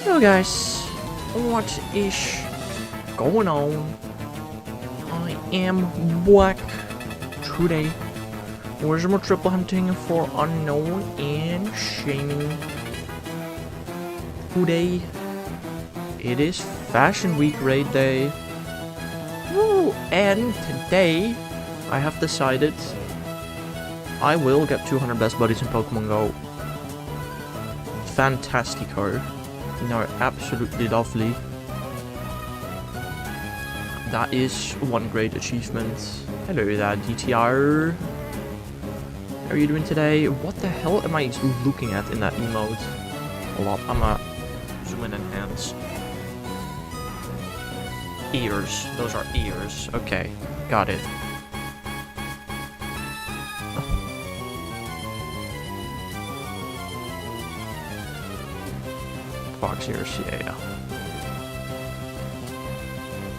Hello guys, what is going on? I am back today. Where's more triple hunting for unknown and Shaymin. Today, it is Fashion Week raid day. Woo! And today, I have decided I will get 200 best buddies in Pokemon Go. Fantastico. No, absolutely lovely. That is one great achievement. Hello there, DTR. How are you doing today? What the hell am I looking at in that emote? Hold up, I'm zoom in and hands. Ears. Those are ears. Okay, got it. Fox ears, yeah.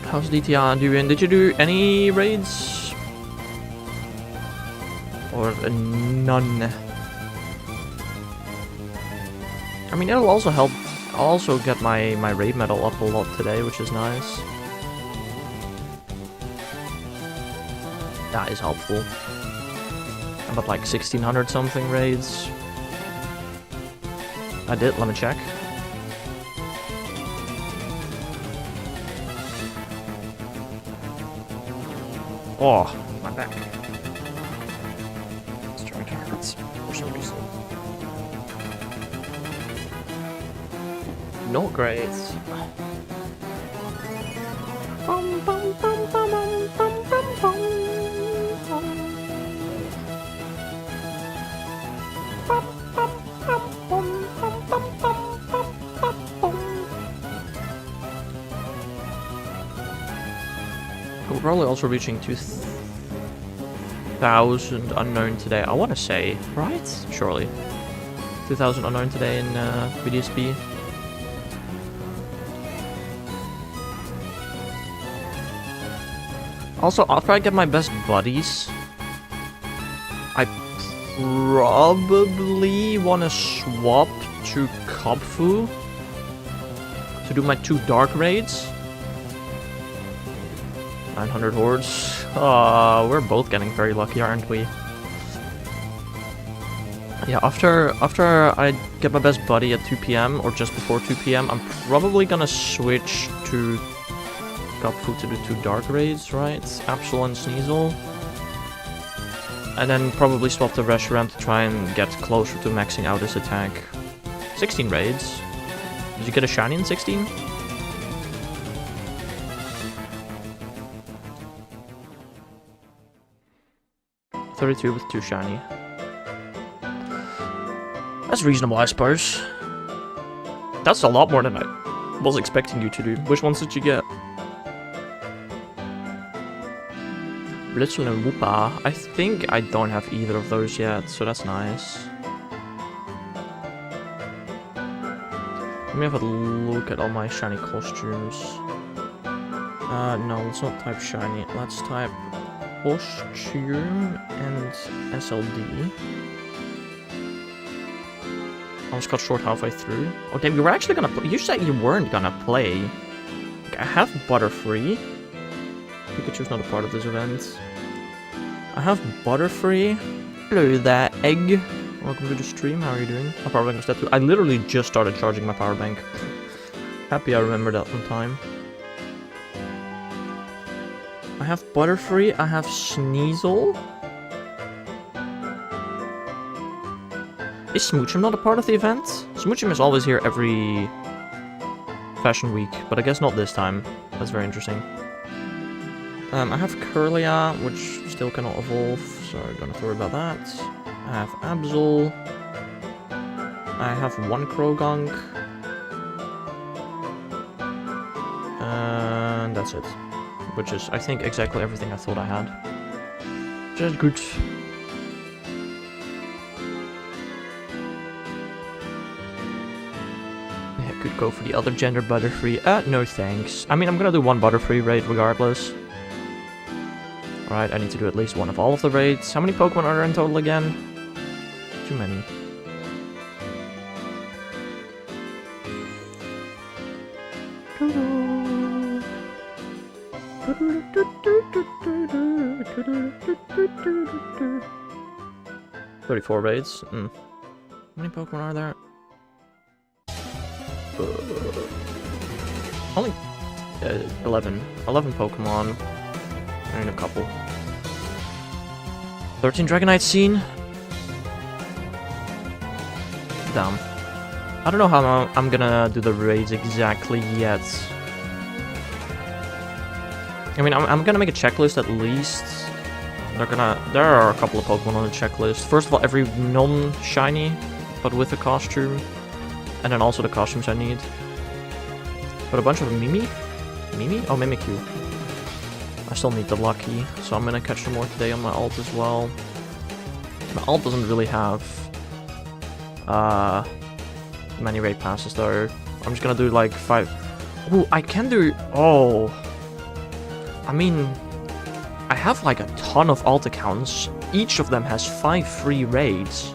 How's DTR doing? Did you do any raids? Or none? I mean, it'll also help. I'll also get my raid medal up a lot today, which is nice. That is helpful. I'm at like 1600 something raids. I did, let me check. Oh, my back. It's starting to hurt for some reason. Not great. We're probably also reaching 2,000 unknown today. I want to say, right? Surely. 2,000 unknown today in BDSP. Also, after I get my best buddies, I probably want to swap to Kopfu to do my 2 dark raids. 900 hordes. We're both getting very lucky, aren't we? Yeah, after I get my best buddy at 2 PM or just before 2 PM, I'm probably gonna switch to Kopfu to do 2 dark raids, right? Absol and Sneasel. And then probably swap the Reshiram to try and get closer to maxing out his attack. 16 raids. Did you get a shiny in 16? With 2 shiny. That's reasonable, I suppose. That's a lot more than I was expecting you to do. Which ones did you get? Blitzel and Woopa. I think I don't have either of those yet, so that's nice. Let me have a look at all my shiny costumes. No, let's not type shiny. Let's type costume and SLD. I was cut short halfway through. Oh damn, you were actually gonna play. You said you weren't gonna play. Okay, I have Butterfree. Pikachu's not a part of this event. I have Butterfree. Hello there, Egg. Welcome to the stream, how are you doing? My power bank was dead too. I literally just started charging my power bank. Happy I remember that on time. I have Butterfree, I have Sneasel. Is Smoochum not a part of the event? Smoochum is always here every Fashion Week, but I guess not this time. That's very interesting. I have Curlia, which still cannot evolve, so I don't have to worry about that. I have Absol. I have 1 Krogunk. And that's it. Which is, I think, exactly everything I thought I had. Just good. Yeah, could go for the other gender Butterfree. No thanks. I mean, I'm gonna do 1 Butterfree raid regardless. Alright, I need to do at least 1 of all of the raids. How many Pokemon are there in total again? Too many. 34 raids. How many Pokemon are there? Only 11. 11 Pokemon. I need a couple. 13 Dragonite seen. Damn. I don't know how I'm gonna do the raids exactly yet. I mean, I'm gonna make a checklist at least. There are a couple of Pokemon on the checklist. First of all, every non-shiny, but with a costume. And then also the costumes I need. But a bunch of Mimi? Mimi? Oh, Mimikyu. I still need the Lucky, so I'm gonna catch some more today on my alt as well. My alt doesn't really have many raid passes though. I'm just gonna do like 5. Ooh, I can do... Oh. I mean, I have like a ton of alt accounts. Each of them has 5 free raids.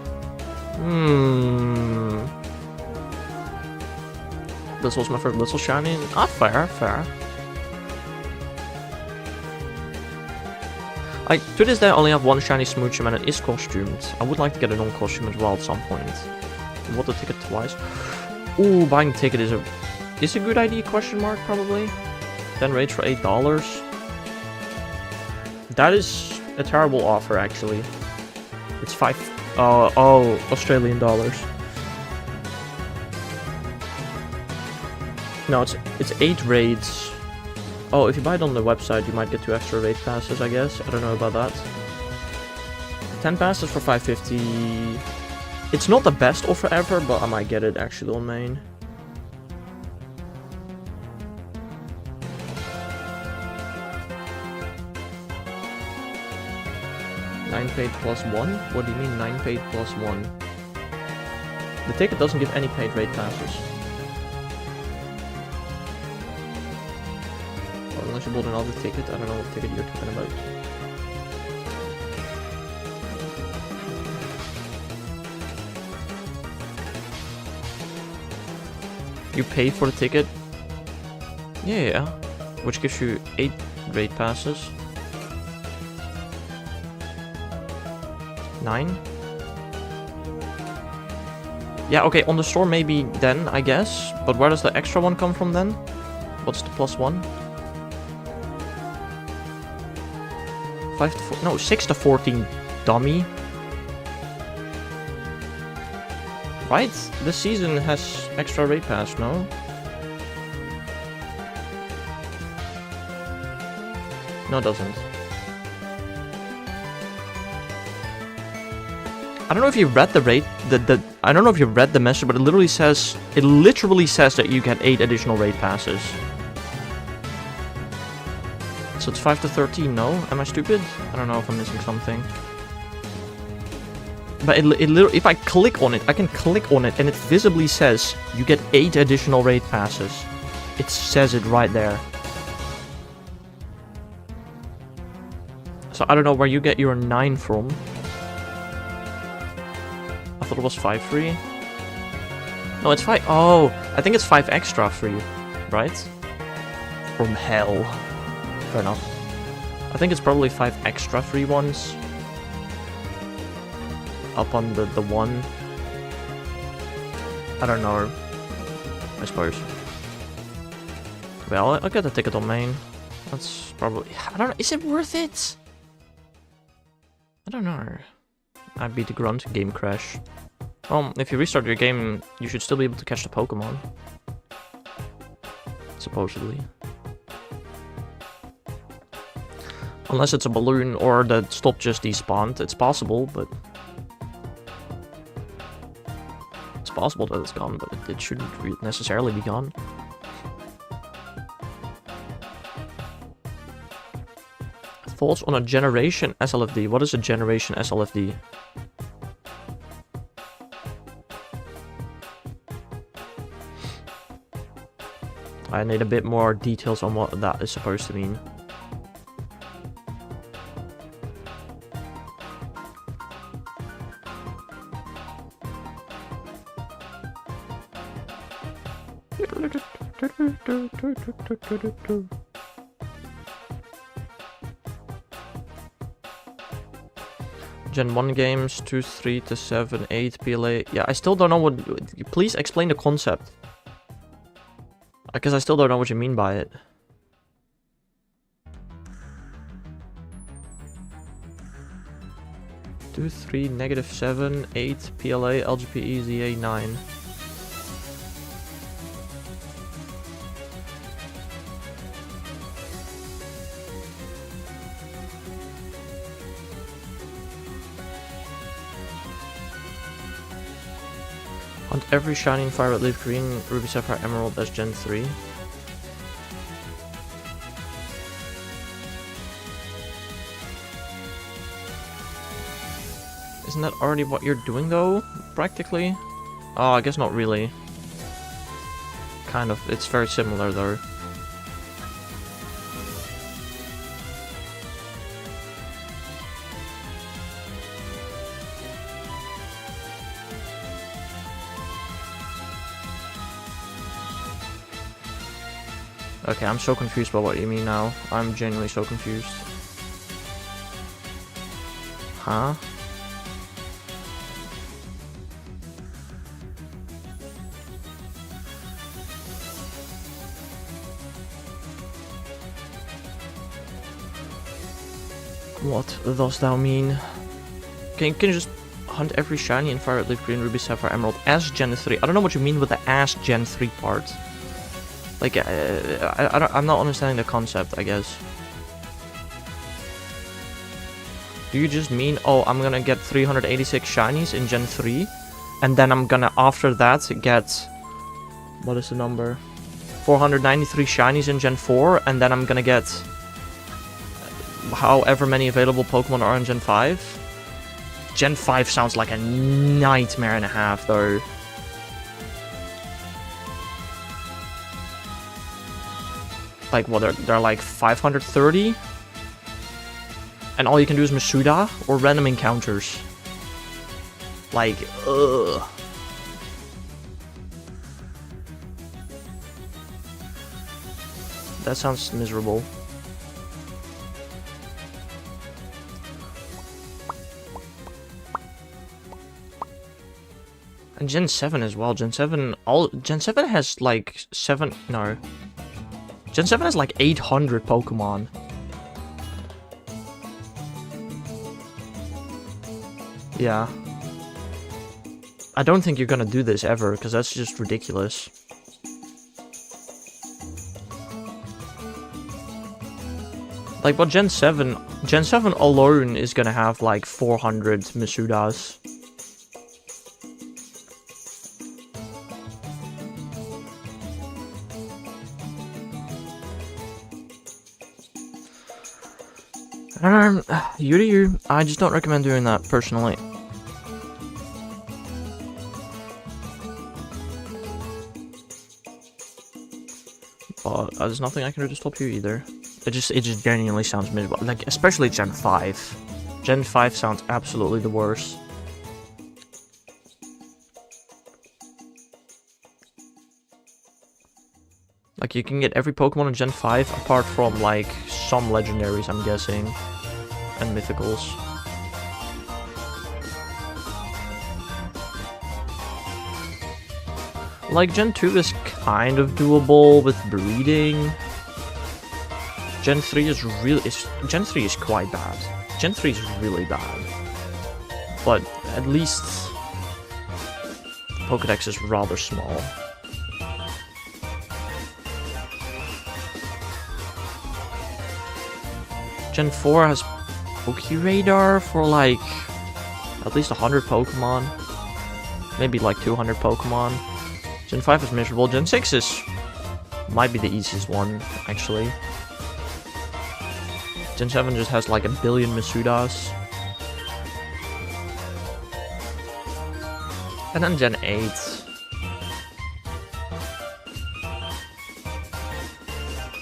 This was my first little shiny. Ah, fair, fair. To this day I only have one shiny Smoochum and it is costumed. I would like to get a non-costume as well at some point. Bought the ticket twice. Ooh, buying a ticket is a good idea, question mark, probably. 10 raids for $8. That is a terrible offer, actually. It's Australian dollars. No, it's 8 raids. Oh, if you buy it on the website, you might get 2 extra raid passes, I guess. I don't know about that. 10 passes for $5.50. It's not the best offer ever, but I might get it actually on main. $9 paid plus 1? What do you mean 9 paid plus 1? The ticket doesn't give any paid raid passes. Well, unless you bought another ticket, I don't know what ticket you're talking about. You pay for the ticket? Yeah. Which gives you 8 raid passes. 9? Yeah, okay, on the store maybe then, I guess. But where does the extra one come from then? What's the plus 1? 5 to 4, no, 6 to 14, dummy. Right? This season has extra raid pass, no? No, it doesn't. I don't know if you read the raid, I don't know if you read the message, but it literally says that you get 8 additional raid passes. So it's 5 to 13, no? Am I stupid? I don't know if I'm missing something. But it literally, if I click on it, I can click on it and it visibly says you get 8 additional raid passes. It says it right there. So I don't know where you get your 9 from. I thought it was 5 free. No, it's 5. Oh, I think it's 5 extra free, right? From hell. Fair enough. I think it's probably 5 extra free ones. Up on the one. I don't know. I suppose. Well, I'll get the ticket on main. That's probably... I don't know. Is it worth it? I don't know. I beat the grunt. Game crash. Well, if you restart your game, you should still be able to catch the Pokemon. Supposedly. Unless it's a balloon or the stop just despawned. It's possible, but... It's possible that it's gone, but it shouldn't necessarily be gone. Thoughts on a generation SLFD? What is a generation SLFD? I need a bit more details on what that is supposed to mean. Gen 1 games, 2, 3 to 7, 8 PLA. Yeah, I still don't know what... Please explain the concept. Because I still don't know what you mean by it. Two, 3, -7, 8 PLA, LGPE, ZA 9. Hunt every shiny in Fire Red Leaf Green, Ruby Sapphire Emerald as Gen 3. Isn't that already what you're doing though? Practically? Oh, I guess not really. Kind of, it's very similar though. Okay, I'm so confused by what you mean now. I'm genuinely so confused. Huh? What dost thou mean? Can you just hunt every shiny in Fire Red Leaf Green, Ruby Sapphire Emerald as Gen 3? I don't know what you mean with the as Gen 3 part. Like, I'm not understanding the concept, I guess. Do you just mean, oh, I'm gonna get 386 shinies in Gen 3, and then I'm gonna, after that, get... What is the number? 493 shinies in Gen 4, and then I'm gonna get... however many available Pokemon are in Gen 5? Gen 5 sounds like a nightmare and a half, though. Like, what, they're like 530? And all you can do is Masuda or random encounters. Like, ugh. That sounds miserable. And Gen 7 as well. Gen 7 has like 7... No. Gen 7 has like 800 Pokemon. Yeah. I don't think you're gonna do this ever, because that's just ridiculous. Like, but Gen 7 alone is gonna have like 400 Masudas. You do you. I just don't recommend doing that, personally. But there's nothing I can do to stop you either. It just genuinely sounds miserable. Like, especially Gen 5. Gen 5 sounds absolutely the worst. Like, you can get every Pokemon in Gen 5, apart from, like, some legendaries, I'm guessing. And mythicals. Like, Gen 2 is kind of doable with breeding. Gen 3 is Gen 3 is quite bad. Gen 3 is really bad. But at least the Pokédex is rather small. Gen 4 has Pokéradar for like at least 100 Pokemon. Maybe like 200 Pokemon. Gen 5 is miserable. Gen 6 might be the easiest one, actually. Gen 7 just has like a billion Masudas. And then Gen 8.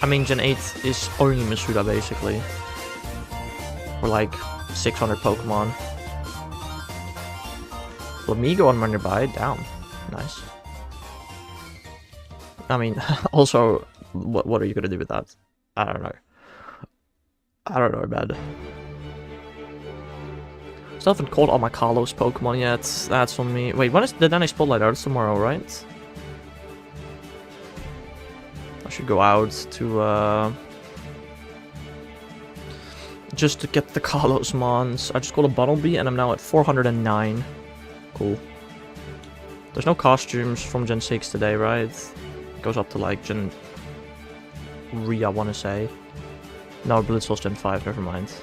I mean, Gen 8 is only Masuda, basically. For like 600 Pokemon. Flamigo on nearby, down. Nice. I mean, also, what are you gonna do with that? I don't know. I don't know, man. Still haven't caught all my Kalos Pokemon yet. That's on me. Wait, when is the Danny Spotlight out? It's tomorrow, right? I should go out to, just to get the Kalos Mons. I just got a Bumblebee and I'm now at 409. Cool. There's no costumes from Gen 6 today, right? It goes up to like Gen 3, I want to say. No, Blitzwell's Gen 5, never mind.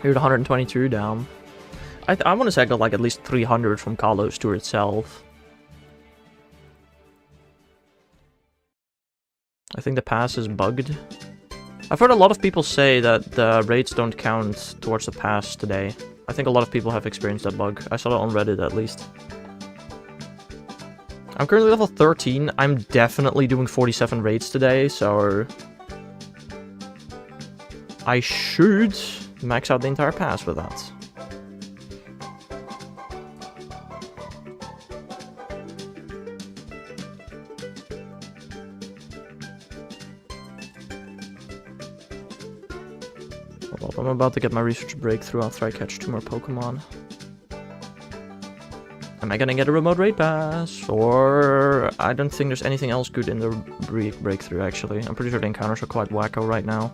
You're at 122 down. I want to say I got like at least 300 from Kalos Tour itself. I think the pass is bugged. I've heard a lot of people say that the raids don't count towards the pass today. I think a lot of people have experienced that bug. I saw it on Reddit at least. I'm currently level 13. I'm definitely doing 47 raids today, so I should max out the entire pass with that. Well, I'm about to get my research breakthrough after I catch 2 more Pokemon. Am I gonna get a remote raid pass? Or I don't think there's anything else good in the breakthrough, actually. I'm pretty sure the encounters are quite wacko right now.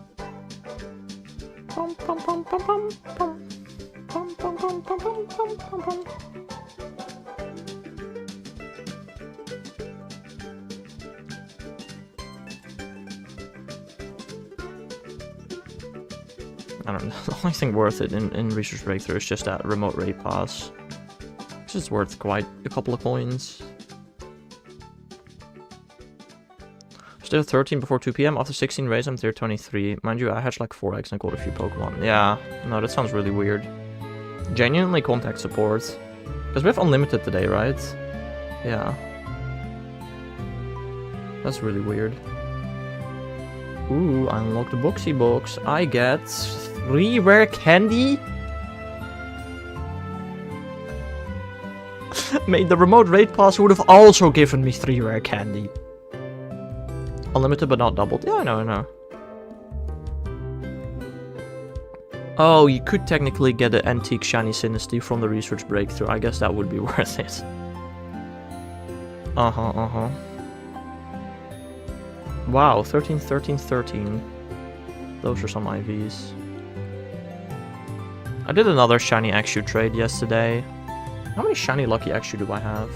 I don't know, the only thing worth it in Research Breakthrough is just that remote raid pass. Which is worth quite a couple of coins. Still 13 before 2 PM. After 16 raids, I'm tier 23. Mind you, I hatched like 4 eggs and caught a few Pokemon. Yeah, no, that sounds really weird. Genuinely contact support. Because we have unlimited today, right? Yeah. That's really weird. Ooh, I unlocked the Boxy box. I get 3 rare candy? Mate, the remote raid pass would have also given me 3 rare candy. Unlimited but not doubled. Yeah, I know. Oh, you could technically get an antique shiny Sinistea from the research breakthrough. I guess that would be worth it. Wow, 13, 13, 13. Those are some IVs. I did another shiny Axew trade yesterday. How many shiny lucky Axew do I have?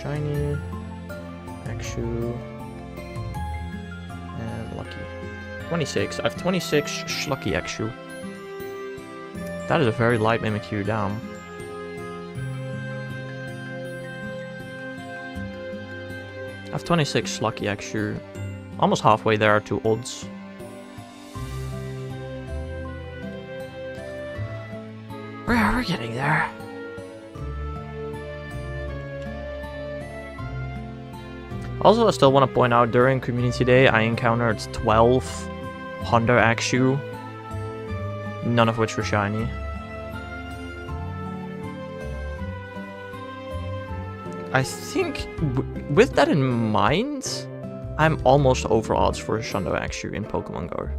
Shiny, Axew, and lucky. 26. I have 26 schlucky Axew. That is a very light Mimikyu down. I have 26 lucky Axew. Almost halfway there to odds. We're getting there. Also, I still want to point out, during Community Day, I encountered 12 Honda Axew, none of which were shiny. I think, with that in mind, I'm almost over odds for a Shundo Axew in Pokemon Go.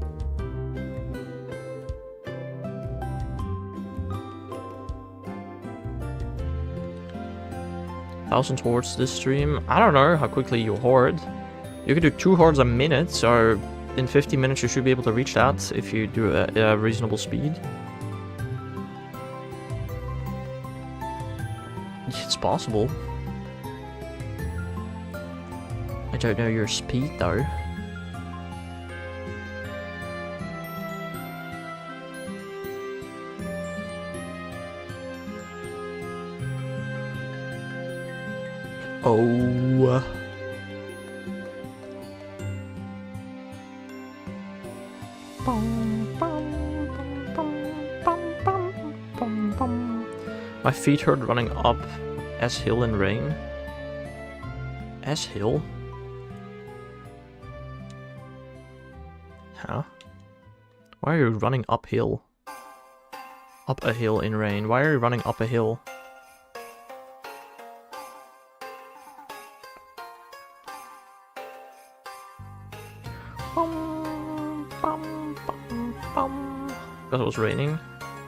Thousands hordes this stream. I don't know how quickly you hoard. You can do 2 hordes a minute, so in 50 minutes you should be able to reach that if you do a reasonable speed. It's possible. I don't know your speed though. Oh. My feet hurt running up S Hill in rain. S Hill? Huh? Why are you running uphill? Up a hill in rain. Why are you running up a hill? Because it was raining.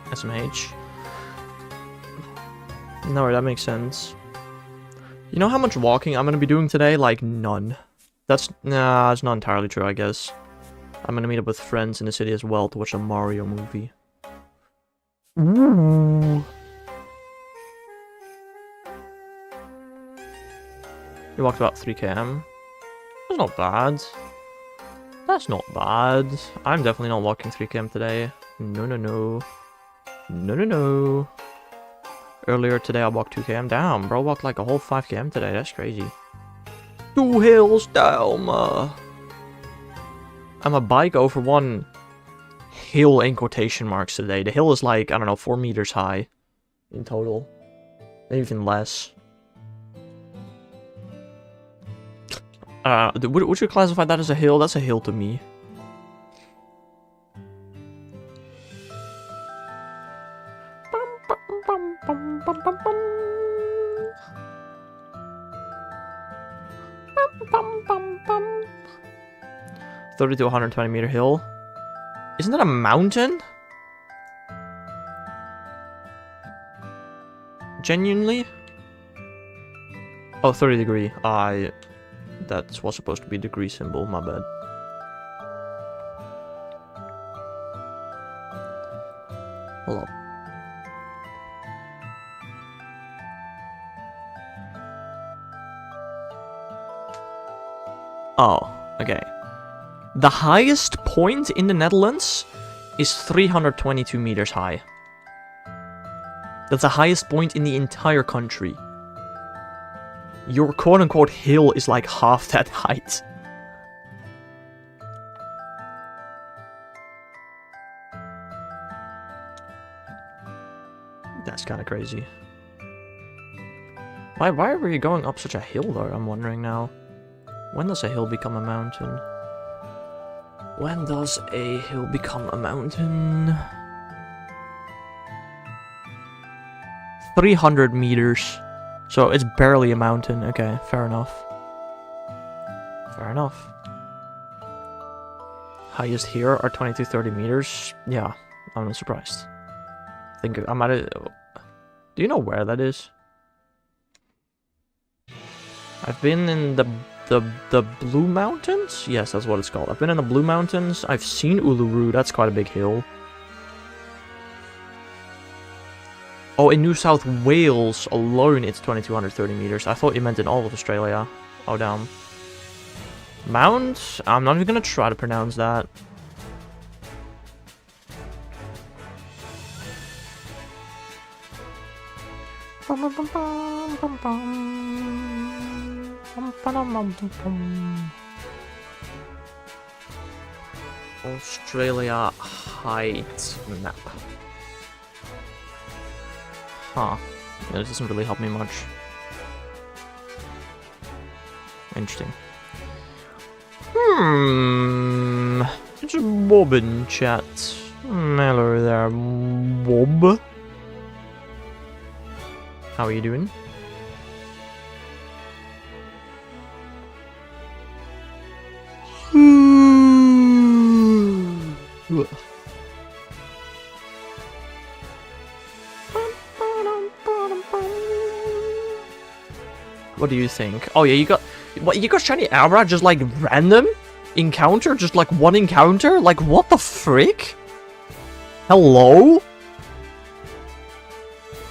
SMH. No, that makes sense. You know how much walking I'm gonna be doing today? Like, none. That's not entirely true, I guess. I'm gonna meet up with friends in the city as well to watch a Mario movie. Ooh. You walked about 3 km. That's not bad. That's not bad. I'm definitely not walking 3 km today. No, no, no. No, no, no. Earlier today I walked 2 km. Damn, bro, walked like a whole 5 km today. That's crazy. 2 hills down. I'm a bike over 1 hill in quotation marks today. The hill is like, I don't know, 4 meters high in total. Maybe even less. Would you classify that as a hill? That's a hill to me. Bum. 30 to 120 meter hill. Isn't that a mountain? Genuinely? Oh, 30 degree. That was supposed to be a degree symbol, my bad. Hold up. Oh, okay. The highest point in the Netherlands is 322 meters high. That's the highest point in the entire country. Your quote-unquote hill is like half that height. That's kind of crazy. Why were you going up such a hill though? I'm wondering now. When does a hill become a mountain? When does a hill become a mountain? 300 meters. So it's barely a mountain. Okay, fair enough. Fair enough. Highest here are 20 to 30 meters. Yeah, I'm not surprised. I think I might have... Do you know where that is? I've been in the Blue Mountains? Yes, that's what it's called. I've been in the Blue Mountains. I've seen Uluru. That's quite a big hill. Oh, in New South Wales alone, it's 2,230 meters. I thought you meant in all of Australia. Oh, damn. Mount? I'm not even gonna try to pronounce that. Australia height map. Huh. Yeah, this doesn't really help me much. Interesting. It's Bob in chat. Hello there, Bob. How are you doing? What do you think? Oh yeah, you got shiny Abra just like random encounter, just like one encounter? Like what the frick? Hello?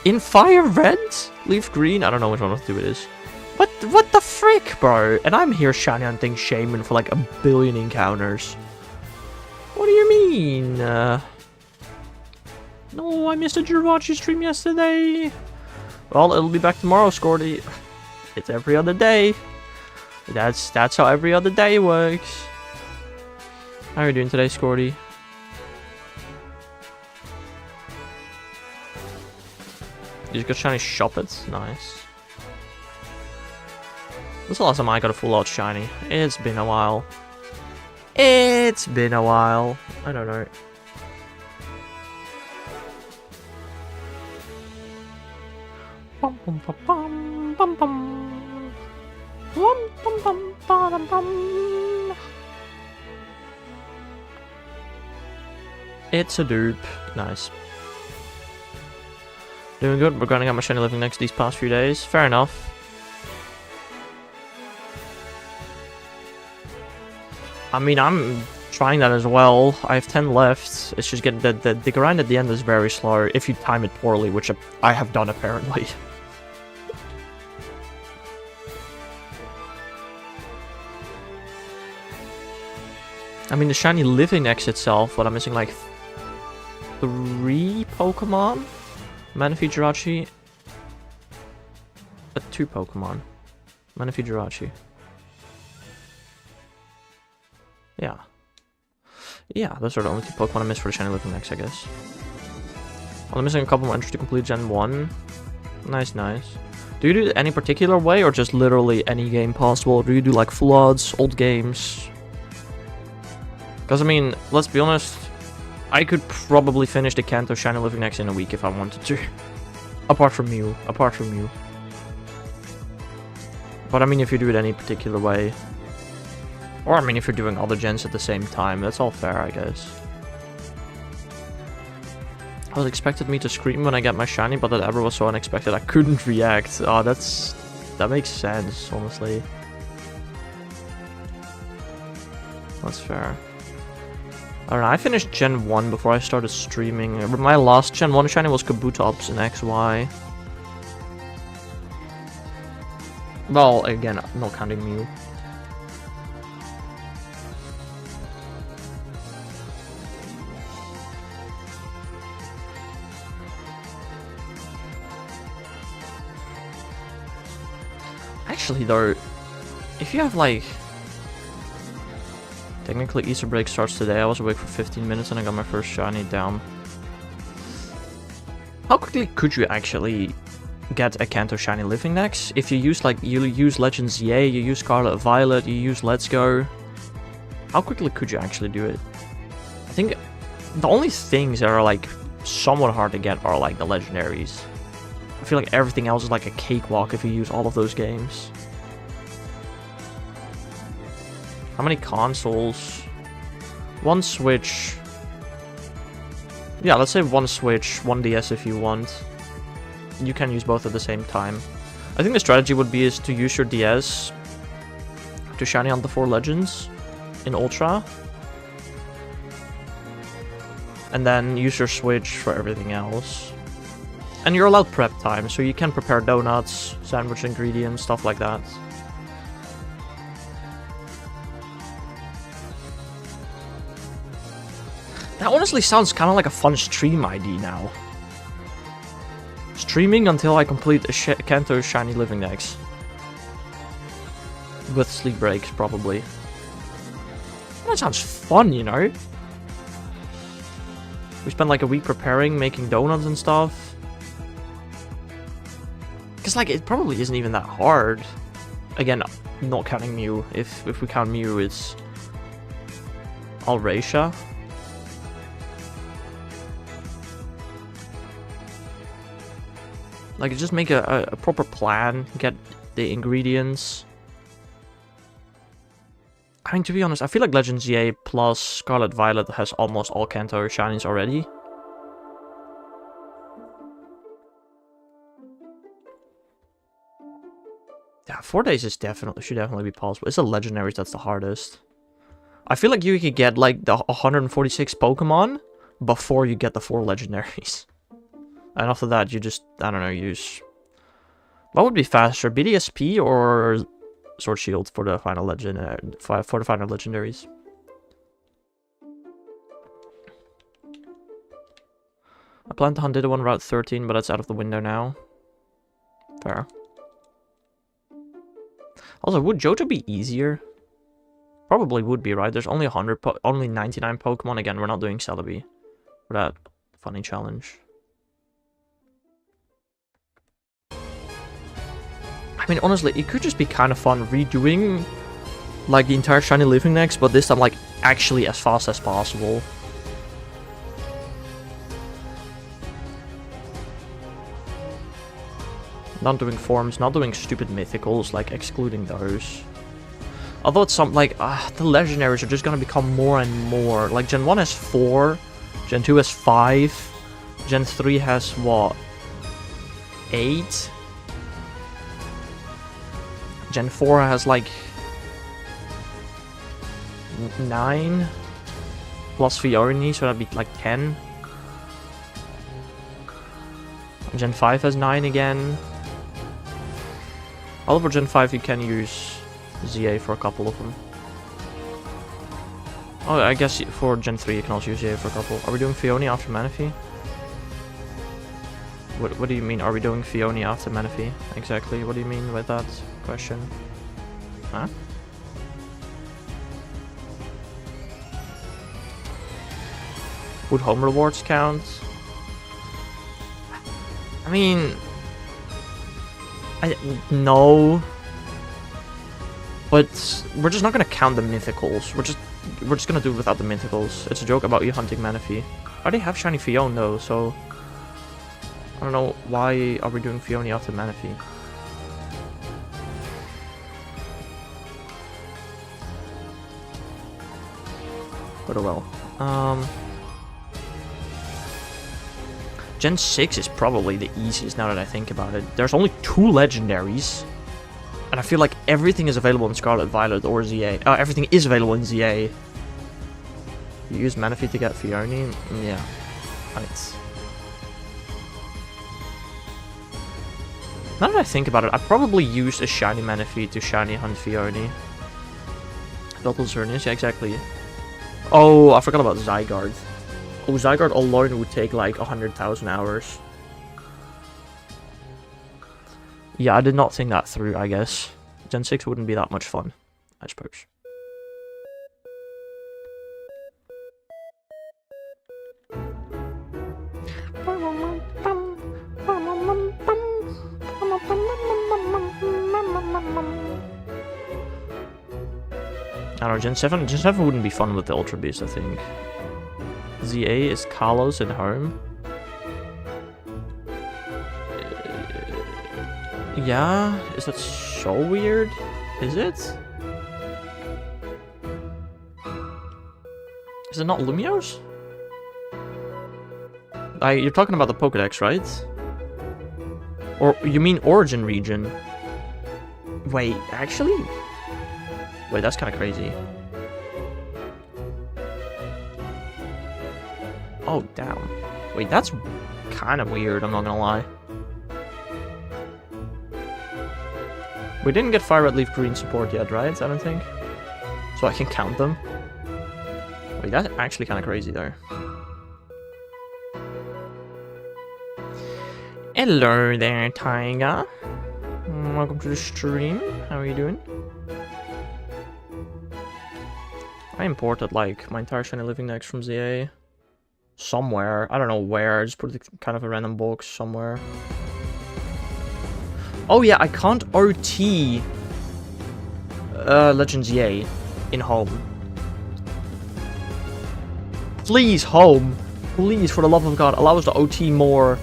In fire red? Leaf green? I don't know which one of the two it is. What the frick, bro? And I'm here shiny hunting Shaymin for like a billion encounters. What do you mean? No, I missed a Jirachi stream yesterday. Well, it'll be back tomorrow, Scorty. It's every other day. That's how every other day works. How are you doing today, Scorty? You just got shiny Shuppets? Nice. When's the last time I got a full out shiny? It's been a while. It's been a while. I don't know. Bum bum bum bum bum bum. Bum bum bum bum bum. It's a dupe. Nice. Doing good. We're grinding out my shiny living next these past few days. Fair enough. I mean, I'm trying that as well. I have 10 left. It's just getting the grind at the end is very slow if you time it poorly, which I have done apparently. I mean, the shiny living X itself, but I'm missing like 3 Pokemon? Manaphy, Jirachi. 2 Pokemon. Manaphy, Jirachi. Yeah. Yeah, those are the only 2 Pokemon I missed for the shiny living X, I guess. Well, I'm missing a couple more entries to complete Gen 1. Nice, nice. Do you do it any particular way, or just literally any game possible? Or do you do like full odds, old games? Because, I mean, let's be honest, I could probably finish the Kanto Shiny Living X in a week if I wanted to. Apart from Mew. But, I mean, if you do it any particular way. Or, I mean, if you're doing other gens at the same time, that's all fair, I guess. I was expected me to scream when I get my shiny, but that ever was so unexpected I couldn't react. Oh, that makes sense, honestly. That's fair. I don't know, I finished Gen 1 before I started streaming. My last Gen 1 shiny was Kabutops in XY. Well, again, not counting Mew. Actually, though, if you have, like... Technically, Easter break starts today. I was awake for 15 minutes and I got my first shiny down. How quickly could you actually get a Kanto shiny living X? If you use, like, you use Legends Yay, you use Scarlet Violet, you use Let's Go. How quickly could you actually do it? I think the only things that are, like, somewhat hard to get are, like, the legendaries. I feel like everything else is like a cakewalk if you use all of those games. How many consoles? 1 Switch. Yeah, let's say 1 Switch, 1 DS if you want. You can use both at the same time. I think the strategy would be is to use your DS to shiny on the 4 Legends in Ultra. And then use your Switch for everything else. And you're allowed prep time, so you can prepare donuts, sandwich ingredients, stuff like that. That honestly sounds kind of like a fun stream ID now. Streaming until I complete a Kanto Shiny Living X. With sleep breaks, probably. That sounds fun, you know? We spent like a week preparing, making donuts and stuff. Because, like, it probably isn't even that hard. Again, not counting Mew. If we count Mew, it's... Alracia. Like, just make a proper plan, get the ingredients. I mean, to be honest, I feel like Legends EA plus Scarlet Violet has almost all Kanto shinies already. Yeah, 4 days is should definitely be possible. It's the legendaries that's the hardest. I feel like you could get like the 146 Pokemon before you get the 4 legendaries. And after that, you just, I don't know, use... What would be faster, BDSP or Sword Shield for the final legendaries? I plan to hunt Ditto on Route 13, but that's out of the window now. Fair. Also, would Johto be easier? Probably would be, right? There's only 99 Pokemon. Again, we're not doing Celebi for that funny challenge. I mean, honestly, it could just be kind of fun redoing, like, the entire Shiny Living X, but this time, like, actually as fast as possible. Not doing forms, not doing stupid mythicals, like, excluding those. Although it's some, like, the legendaries are just gonna become more and more. Like, Gen 1 has 4, Gen 2 has 5. Gen 3 has what? 8? Gen 4 has like 9 plus Fiorni, so that'd be like 10. Gen 5 has 9 again. Although for Gen 5 you can use ZA for a couple of them. Oh, I guess for Gen 3 you can also use ZA for a couple. Are we doing Fioni after Manaphy? What do you mean, are we doing Fioni after Manaphy? Exactly, what do you mean with that question? Huh? Would home rewards count? I mean... no. But we're just not gonna count the mythicals. We're just gonna do it without the mythicals. It's a joke about you hunting Manaphy. I already have shiny Fion though, so I don't know why are we doing Fioni after Manaphy. But oh well. Gen 6 is probably the easiest now that I think about it. There's only 2 legendaries. And I feel like everything is available in Scarlet Violet or ZA. Everything is available in ZA. You use Manaphy to get Fioni? Yeah. Right. Now that I think about it, I probably used a shiny Manaphy to shiny hunt Fioni. Battle Xerneas, yeah, exactly. Oh, I forgot about Zygarde. Oh, Zygarde alone would take like 100,000 hours. Yeah, I did not think that through, I guess. Gen 6 wouldn't be that much fun, I suppose. I don't know, Gen 7 wouldn't be fun with the Ultra Beast, I think. ZA is Kalos and home. Yeah, is that so weird? Is it? Is it not Lumiose? You're talking about the Pokédex, right? Or you mean Origin region? Wait, actually? Wait, that's kind of crazy. Oh, damn. Wait, that's kind of weird, I'm not gonna lie. We didn't get Fire Red Leaf Green support yet, right? I don't think. So I can count them. Wait, that's actually kind of crazy there. Hello there, Taiga. Welcome to the stream. How are you doing? I imported like my entire shiny living dex from ZA. Somewhere. I don't know where. I just put it in kind of a random box somewhere. Oh yeah, I can't OT Legends ZA in home. Please, home. Please, for the love of God, allow us to OT more.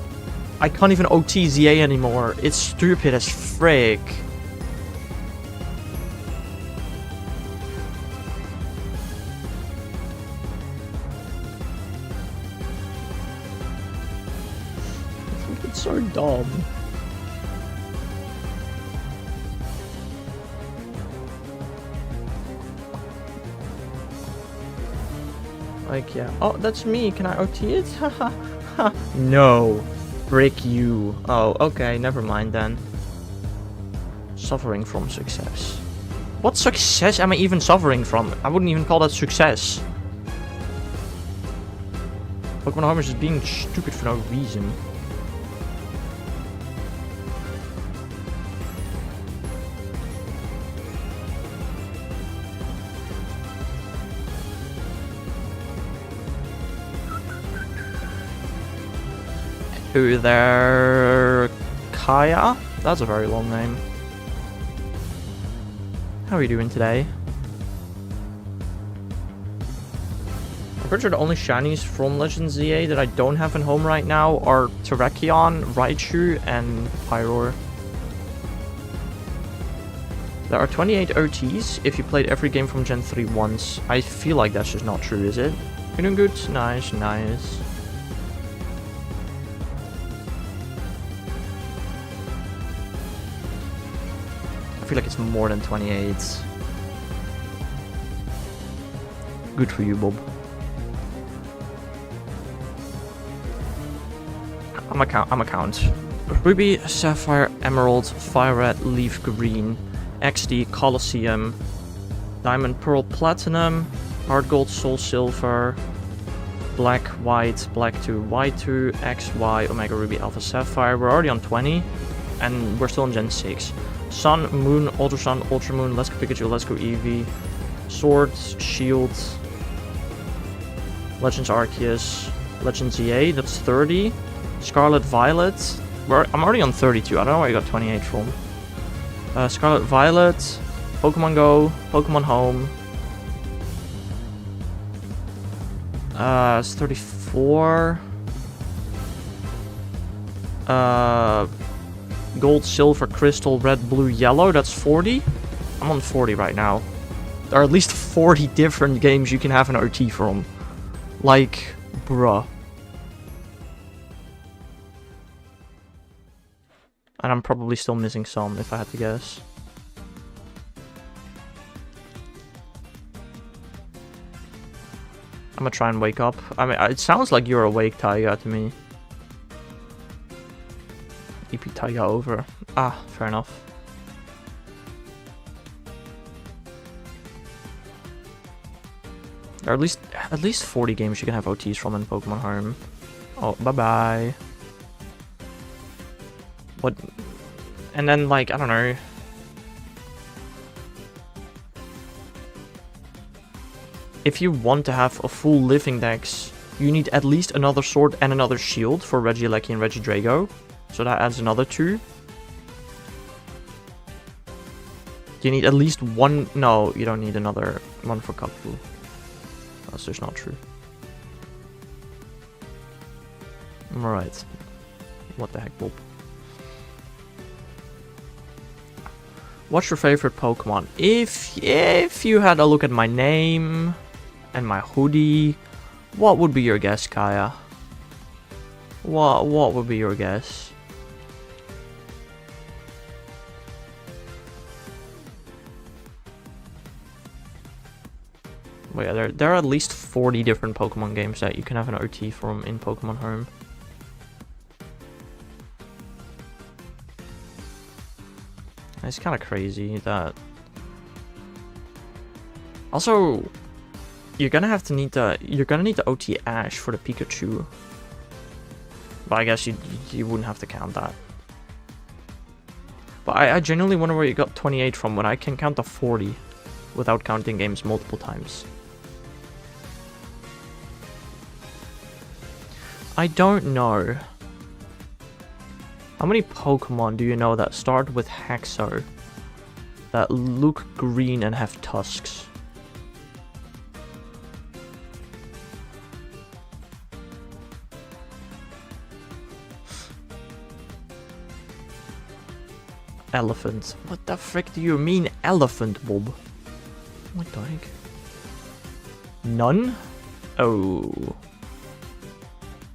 I can't even OT ZA anymore. It's stupid as frick. It's so dumb. Like, yeah. Oh, that's me. Can I OT it? Haha. No. Brick you. Oh, okay. Never mind then. Suffering from success. What success am I even suffering from? I wouldn't even call that success. Pokemon Home is just being stupid for no reason. Who there? Kaya? That's a very long name. How are you doing today? I'm pretty sure the only shinies from Legends ZA that I don't have in home right now are Terrakion, Raichu, and Pyroar. There are 28 OTs if you played every game from Gen 3 once. I feel like that's just not true, is it? You doing good? Nice, nice. I feel like it's more than 28. Good for you, Bob. I'm a count. Ruby, Sapphire, Emerald, Fire Red, Leaf Green, XD, Colosseum, Diamond, Pearl, Platinum, Hard Gold, Soul Silver, Black, White, Black 2, White 2, X, Y, Omega Ruby, Alpha Sapphire. We're already on 20, and we're still in Gen 6. Sun, Moon, Ultra Sun, Ultra Moon, Let's Go Pikachu, Let's Go Eevee, Swords, Shields, Legends Arceus, Legends EA, that's 30. Scarlet Violet, I'm already on 32, I don't know where I got 28 from. Scarlet Violet, Pokemon Go, Pokemon Home. It's 34. Gold, Silver, Crystal, Red, Blue, Yellow, that's 40. I'm on 40 right now. There are at least 40 different games you can have an OT from. Like, bruh. And I'm probably still missing some, if I had to guess. I'm gonna try and wake up. I mean, it sounds like you're awake, Taiga, to me. EP Taiga over. Ah, fair enough. There are at least 40 games you can have OTs from in Pokemon Home. Oh, bye-bye. What? And then, like, I don't know. If you want to have a full living dex, you need at least another sword and another shield for Regieleki and Regidrago. So that adds another 2. You need at least one... No, you don't need another one for Kapu. That's just not true. Alright. What the heck, Bob? What's your favorite Pokemon? If you had a look at my name and my hoodie, what would be your guess, Kaya? What would be your guess? Well, yeah, there are at least 40 different Pokemon games that you can have an OT from in Pokemon Home. It's kind of crazy that. Also, you're gonna need the OT Ash for the Pikachu. But I guess you wouldn't have to count that. But I genuinely wonder where you got 28 from when I can count to 40 without counting games multiple times. I don't know. How many Pokemon do you know that start with Haxo, that look green and have tusks? Elephant. What the frick do you mean elephant, Bob? What the heck? None? Oh.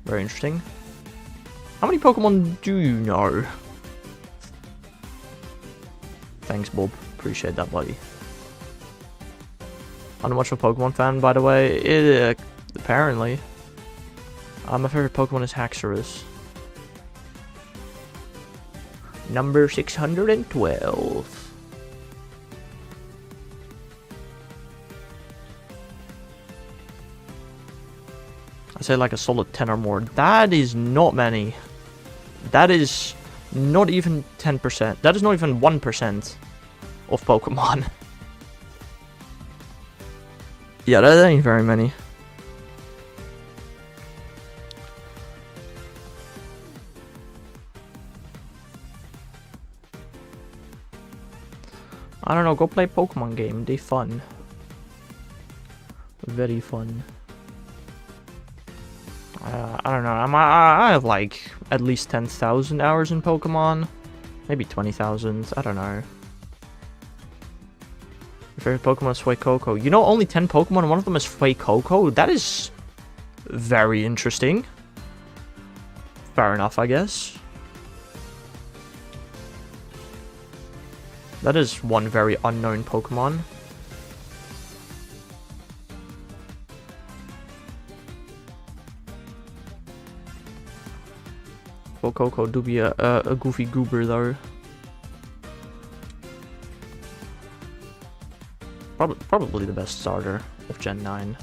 Very interesting. How many Pokemon do you know? Thanks, Bob. Appreciate that, buddy. I'm not much of a Pokemon fan, by the way. Apparently. My favorite Pokemon is Haxorus. Number 612. I say like a solid 10 or more. That is not many. That is not even 10%. That is not even 1% of Pokemon. Yeah, that ain't very many. I don't know, go play Pokemon game. They fun. Very fun. I don't know. I have like at least 10,000 hours in Pokemon. Maybe 20,000. I don't know. Your favorite Pokemon is Fuecoco. You know only 10 Pokemon, one of them is Fuecoco? That is Very interesting. Fair enough, I guess. That is one very unknown Pokemon. Coco do be a goofy goober though. Probably the best starter of Gen 9.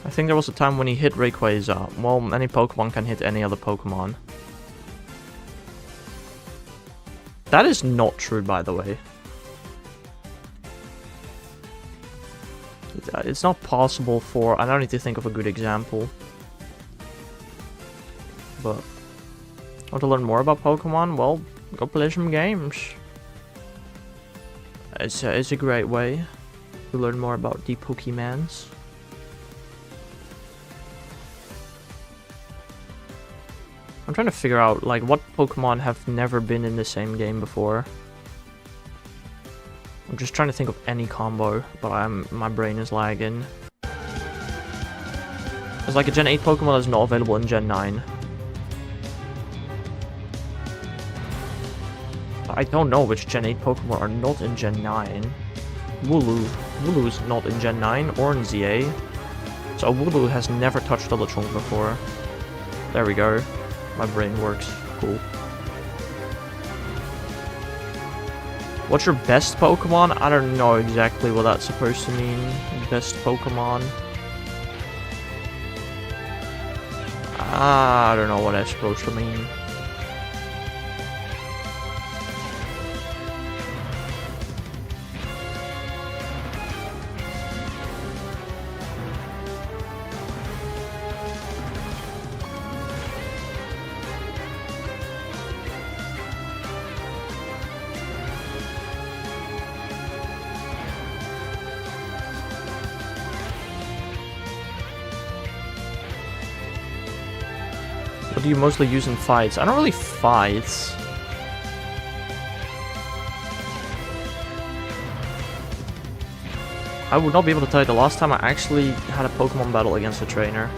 I think there was a time when he hit Rayquaza. Well, any Pokemon can hit any other Pokemon. That is not true, by the way. It's not possible for... I don't need to think of a good example. But... want to learn more about Pokemon? Well, go play some games. It's a great way to learn more about the Pokemons. I'm trying to figure out, like, what Pokemon have never been in the same game before. I'm just trying to think of any combo, but my brain is lagging. There's like a Gen 8 Pokemon that's not available in Gen 9. I don't know which Gen 8 Pokemon are not in Gen 9. Wooloo. Wooloo is not in Gen 9 or in ZA. So Wooloo has never touched Electron before. There we go. My brain works. Cool. What's your best Pokemon? I don't know exactly what that's supposed to mean. Best Pokemon. I don't know what that's supposed to mean. What do you mostly use in fights? I don't really fight. I would not be able to tell you the last time I actually had a Pokemon battle against a trainer.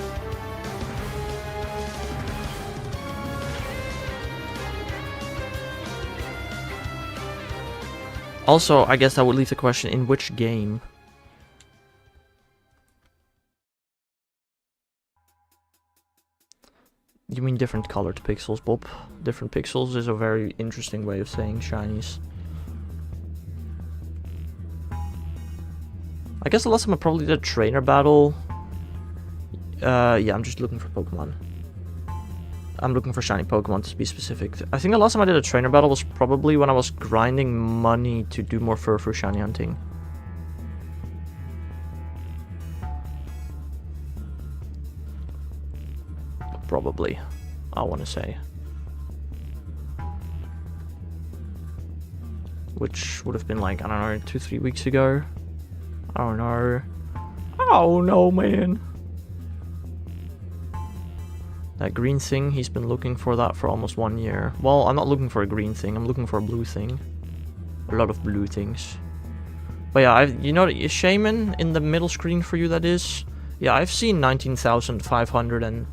Also, I guess that would leave the question, in which game? You mean different colored pixels, Bob? Different pixels is a very interesting way of saying shinies. I guess the last time I probably did a trainer battle... yeah, I'm just looking for Pokemon. I'm looking for shiny Pokemon to be specific. I think the last time I did a trainer battle was probably when I was grinding money to do more fur shiny hunting. Probably, I want to say. Which would have been like, I don't know, 2-3 weeks ago. I don't know. Oh no, man. That green thing, he's been looking for that for almost 1 year. Well, I'm not looking for a green thing, I'm looking for a blue thing. A lot of blue things. But yeah, you know, Shaymin in the middle screen for you, that is. Yeah, I've seen 19,500 and...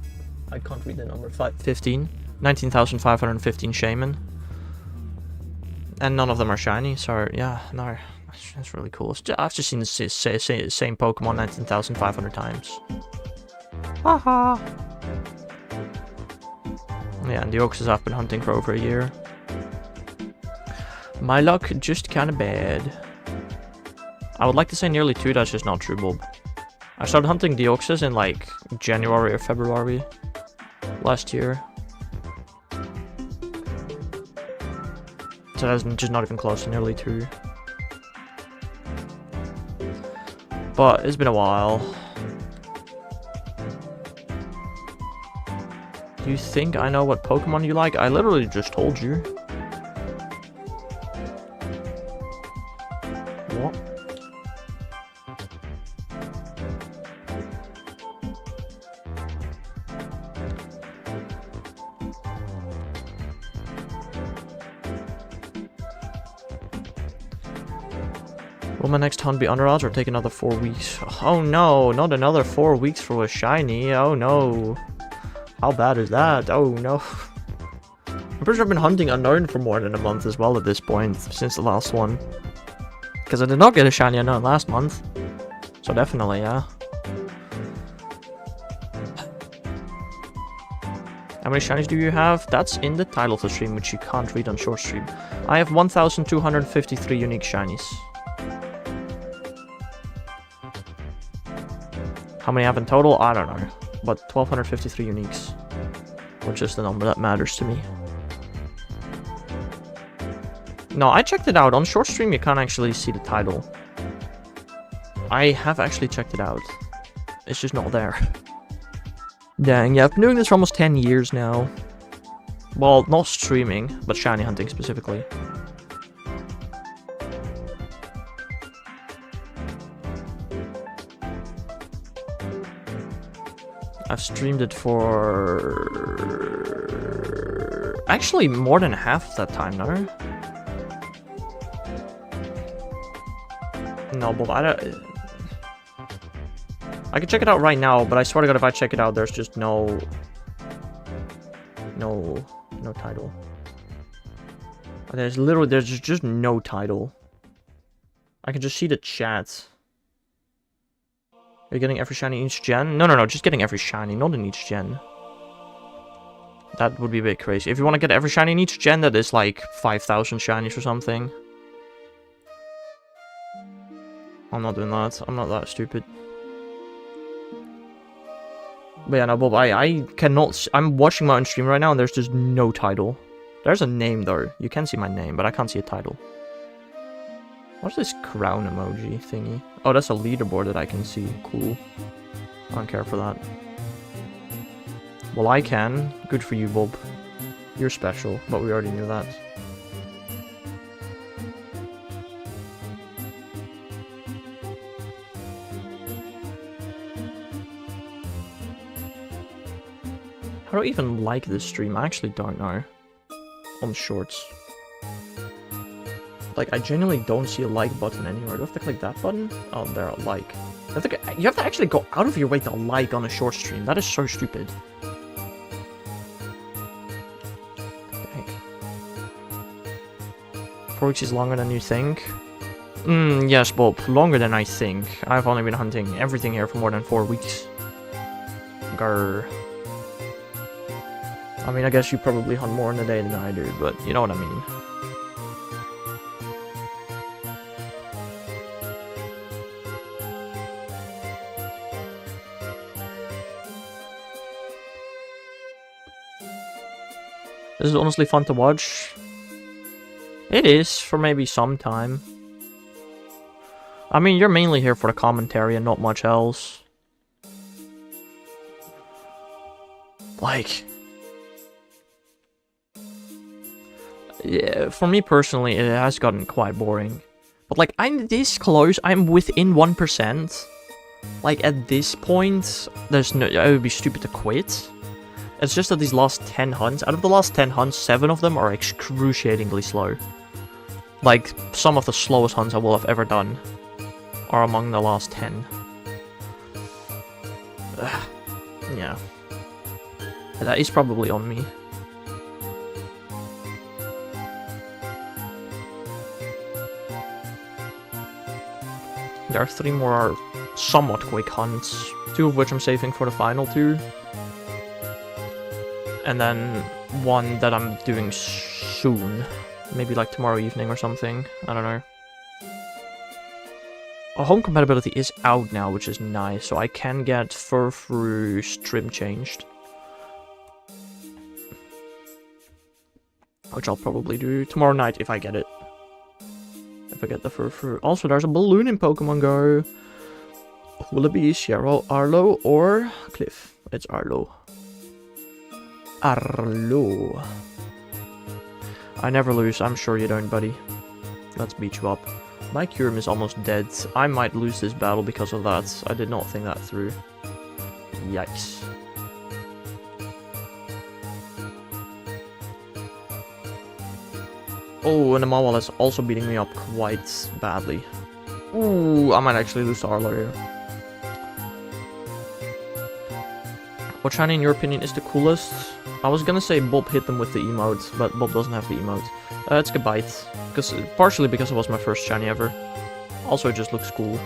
I can't read the number. 19,515 Shaymin. And none of them are shiny, so yeah, no. That's really cool. I've just seen the same Pokemon 19,500 times. Haha! Yeah, and the Deoxys I've been hunting for over a year. My luck just kinda bad. I would like to say nearly 2, that's just not true, Bob. I started hunting Deoxys in like January or February last year. So that's just not even close to nearly 2. But it's been a while. Do you think I know what Pokemon you like? I literally just told you. What? Will my next hunt be under odds or take another 4 weeks? Oh no, not another 4 weeks for a shiny. Oh no. How bad is that? Oh no. I'm pretty sure I've been hunting unknown for more than a month as well at this point, since the last one. Because I did not get a shiny unknown last month. So definitely, yeah. How many shinies do you have? That's in the title of the stream, which you can't read on short stream. I have 1,253 unique shinies. How many I have in total? I don't know. But 1,253 uniques. Which is the number that matters to me. No, I checked it out. On short stream, you can't actually see the title. I have actually checked it out. It's just not there. Dang, yeah, I've been doing this for almost 10 years now. Well, not streaming, but shiny hunting specifically. I've streamed it for... actually, more than half of that time now. No, but I don't... I can check it out right now, but I swear to God, if I check it out, there's just no title. There's just no title. I can just see the chat. Are you getting every shiny in each gen? No, just getting every shiny, not in each gen. That would be a bit crazy. If you want to get every shiny in each gen, that is like 5,000 shinies or something. I'm not doing that. I'm not that stupid. But yeah, no, Bob, I cannot... I'm watching my own stream right now and there's just no title. There's a name though. You can see my name, but I can't see a title. What's this crown emoji thingy? Oh, that's a leaderboard that I can see. Cool. I don't care for that. Well, I can. Good for you, Bob. You're special, but we already knew that. How do I even like this stream? I actually don't know. On shorts. Like, I genuinely don't see a like button anywhere. Do I have to click that button? Oh, there, like. You have to actually go out of your way to like on a short stream. That is so stupid. Dang. 4 weeks is longer than you think. Yes, Bob. Longer than I think. I've only been hunting everything here for more than 4 weeks. Grr. I mean, I guess you probably hunt more in a day than I do, but you know what I mean. This is honestly fun to watch. It is, for maybe some time. I mean, you're mainly here for the commentary and not much else. Like... yeah, for me personally, it has gotten quite boring. But like, I'm this close, I'm within 1%. Like, at this point, there's no... it would be stupid to quit. It's just that these last 10 hunts, out of the last 10 hunts, 7 of them are excruciatingly slow. Like, some of the slowest hunts I will have ever done are among the last 10. Yeah. That is probably on me. There are 3 more somewhat quick hunts, 2 of which I'm saving for the final 2. And then 1 that I'm doing soon. Maybe like tomorrow evening or something. I don't know. Home compatibility is out now, which is nice, so I can get Furfroo's trim changed. Which I'll probably do tomorrow night if I get it. If I get the Furfroo. Also, there's a balloon in Pokemon Go. Will it be Sierra, Arlo, or Cliff? It's Arlo. Arlo. I never lose. I'm sure you don't, buddy. Let's beat you up. My Kyurem is almost dead. I might lose this battle because of that. I did not think that through. Yikes. Oh, and the Mawile is also beating me up quite badly. Ooh, I might actually lose to Arlo here. What shiny in your opinion is the coolest? I was gonna say Bob hit them with the emote, but Bob doesn't have the emote. It's Gabite. Partially because it was my first shiny ever. Also, it just looks cool.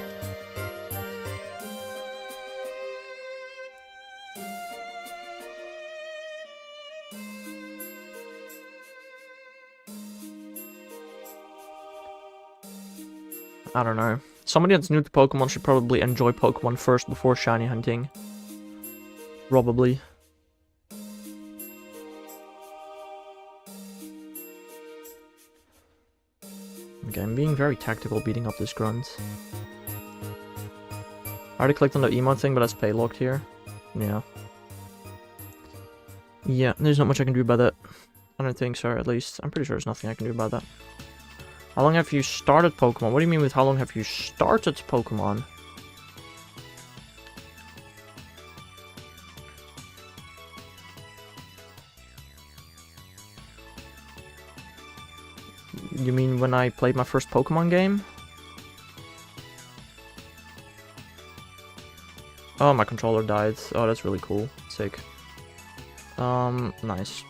I don't know. Somebody that's new to Pokemon should probably enjoy Pokemon first before shiny hunting. Probably. Okay, I'm being very tactical beating up this grunt. I already clicked on the emote thing, but that's pay locked here. Yeah. Yeah, there's not much I can do about that. I don't think so, at least. I'm pretty sure there's nothing I can do about that. How long have you started Pokemon? What do you mean with how long have you started Pokemon? You mean when I played my first Pokemon game? Oh, my controller died. Oh, that's really cool. Sick. Nice.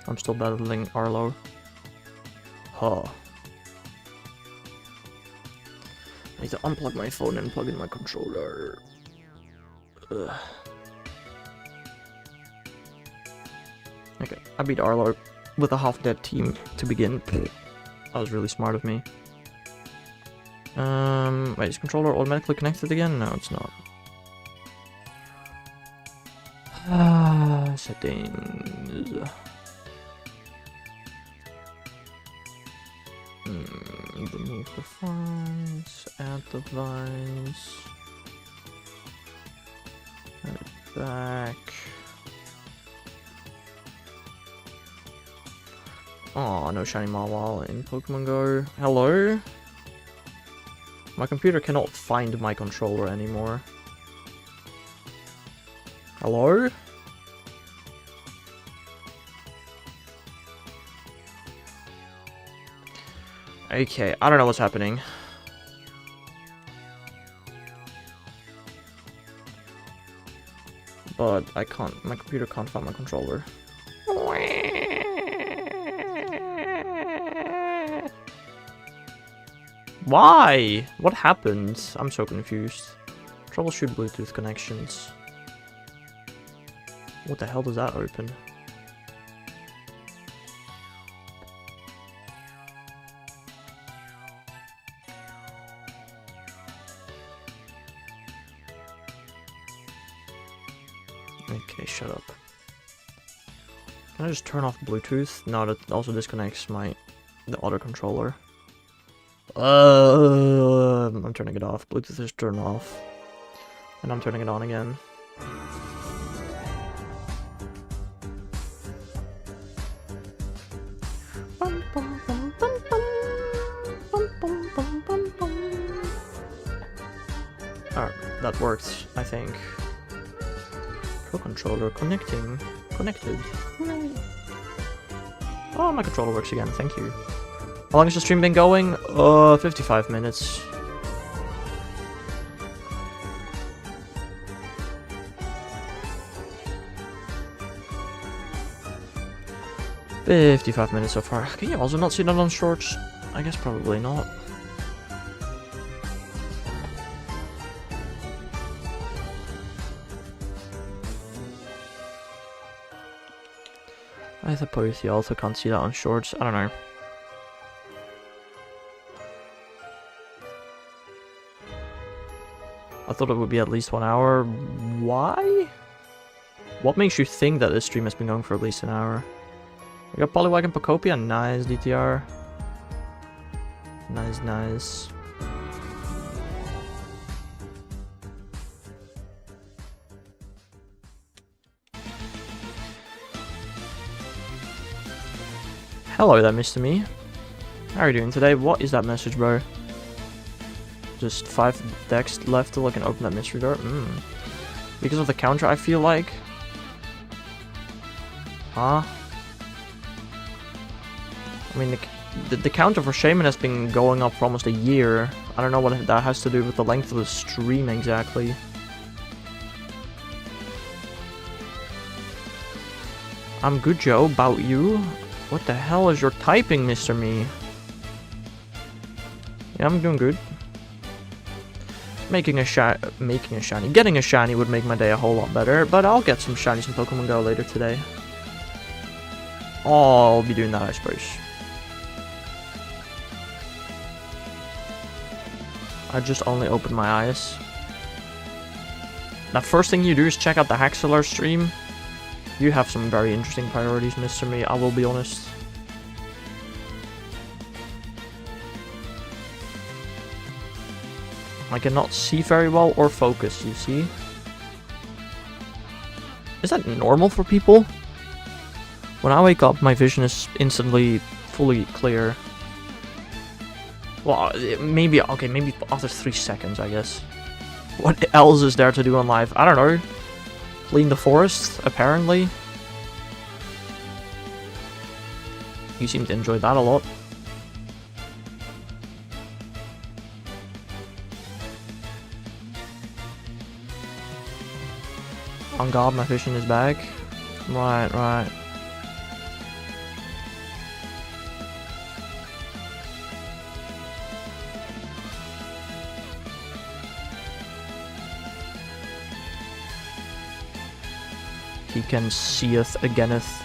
I'm still battling Arlo. Huh. I need to unplug my phone and plug in my controller. Ugh. Okay, I beat Arlo with a half-dead team to begin. That was really smart of me. Wait, is controller automatically connected again? No, it's not. Settings. Remove device, add device, add it back. Oh, no shiny Mawile in Pokemon Go. Hello? My computer cannot find my controller anymore. Hello? Okay, I don't know what's happening. But I can't, my computer can't find my controller. Why? What happened? I'm so confused. Troubleshoot Bluetooth connections. What the hell does that open? Okay, shut up. Can I just turn off Bluetooth? No, that also disconnects the other controller. I'm turning it off. Bluetooth is turned off. And I'm turning it on again. Alright, that worked, I think. Pro controller connecting. Connected. Oh, my controller works again, thank you. How long has the stream been going? 55 minutes. $55 minutes so far. Can you also not see that on shorts? I guess probably not. I suppose you also can't see that on shorts. I don't know. I thought it would be at least 1 hour. Why? What makes you think that this stream has been going for at least an hour? We got Poliwag and Pocopia. Nice, DTR. Nice, nice. Hello there, Mr. Me. How are you doing today? What is that message, bro? Just 5 decks left till I can open that mystery door. Because of the counter, I feel like. Huh? I mean, the counter for Shaymin has been going up for almost a year. I don't know what that has to do with the length of the stream exactly. I'm good, Joe. About you? What the hell is your typing, Mr. Me? Yeah, I'm doing good. Getting a shiny would make my day a whole lot better, but I'll get some shinies in Pokemon Go later today. I'll be doing that, I suppose. I just only opened my eyes. Now, first thing you do is check out the Haxelar stream. You have some very interesting priorities, Mr. Me, I will be honest. I cannot see very well or focus, you see? Is that normal for people? When I wake up, my vision is instantly fully clear. Well, maybe, okay, maybe after 3 seconds, I guess. What else is there to do on live? I don't know. Clean the forest, apparently. You seem to enjoy that a lot. On God, my vision is back. Right, right. He can seeth againeth.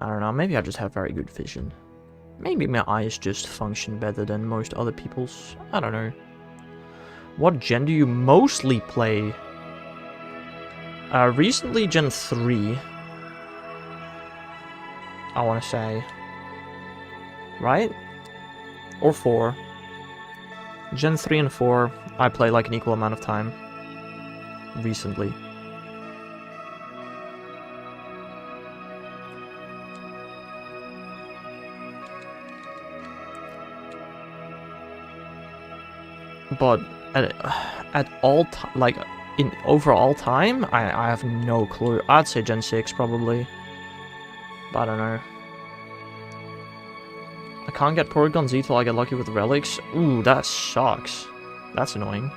I don't know, maybe I just have very good vision. Maybe my eyes just function better than most other people's. I don't know. What gen do you mostly play? Recently Gen 3. I want to say. Right? Or 4. Gen 3 and 4, I play like an equal amount of time. Recently. But at all time, like in overall time, I have no clue. I'd say Gen 6 probably, but I don't know. I can't get Porygon Z till I get lucky with relics. Ooh, that sucks. That's annoying.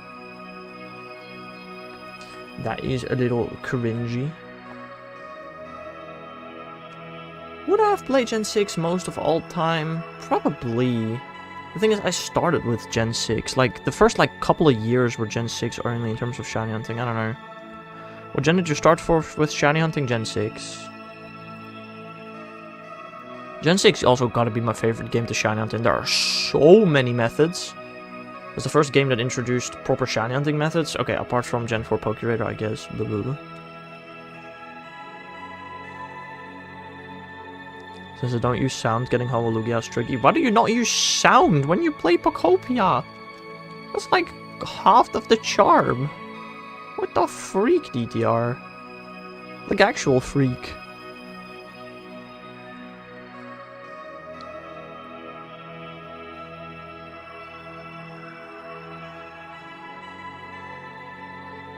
That is a little cringy. Would I have played Gen 6 most of all time? Probably. The thing is, I started with Gen 6. Like, the first, like, couple of years were Gen 6 only in terms of shiny hunting. I don't know. What gen did you start with shiny hunting? Gen 6. Gen 6 also gotta be my favorite game to shiny hunt in. There are so many methods. It's the first game that introduced proper shiny hunting methods. Okay, apart from Gen 4 Pokerator, I guess. Blah, blah, blah. Since I don't use sound, getting Hallelujah is tricky. Why do you not use sound when you play Pokopia? That's like half of the charm. What the freak, DTR? Like actual freak.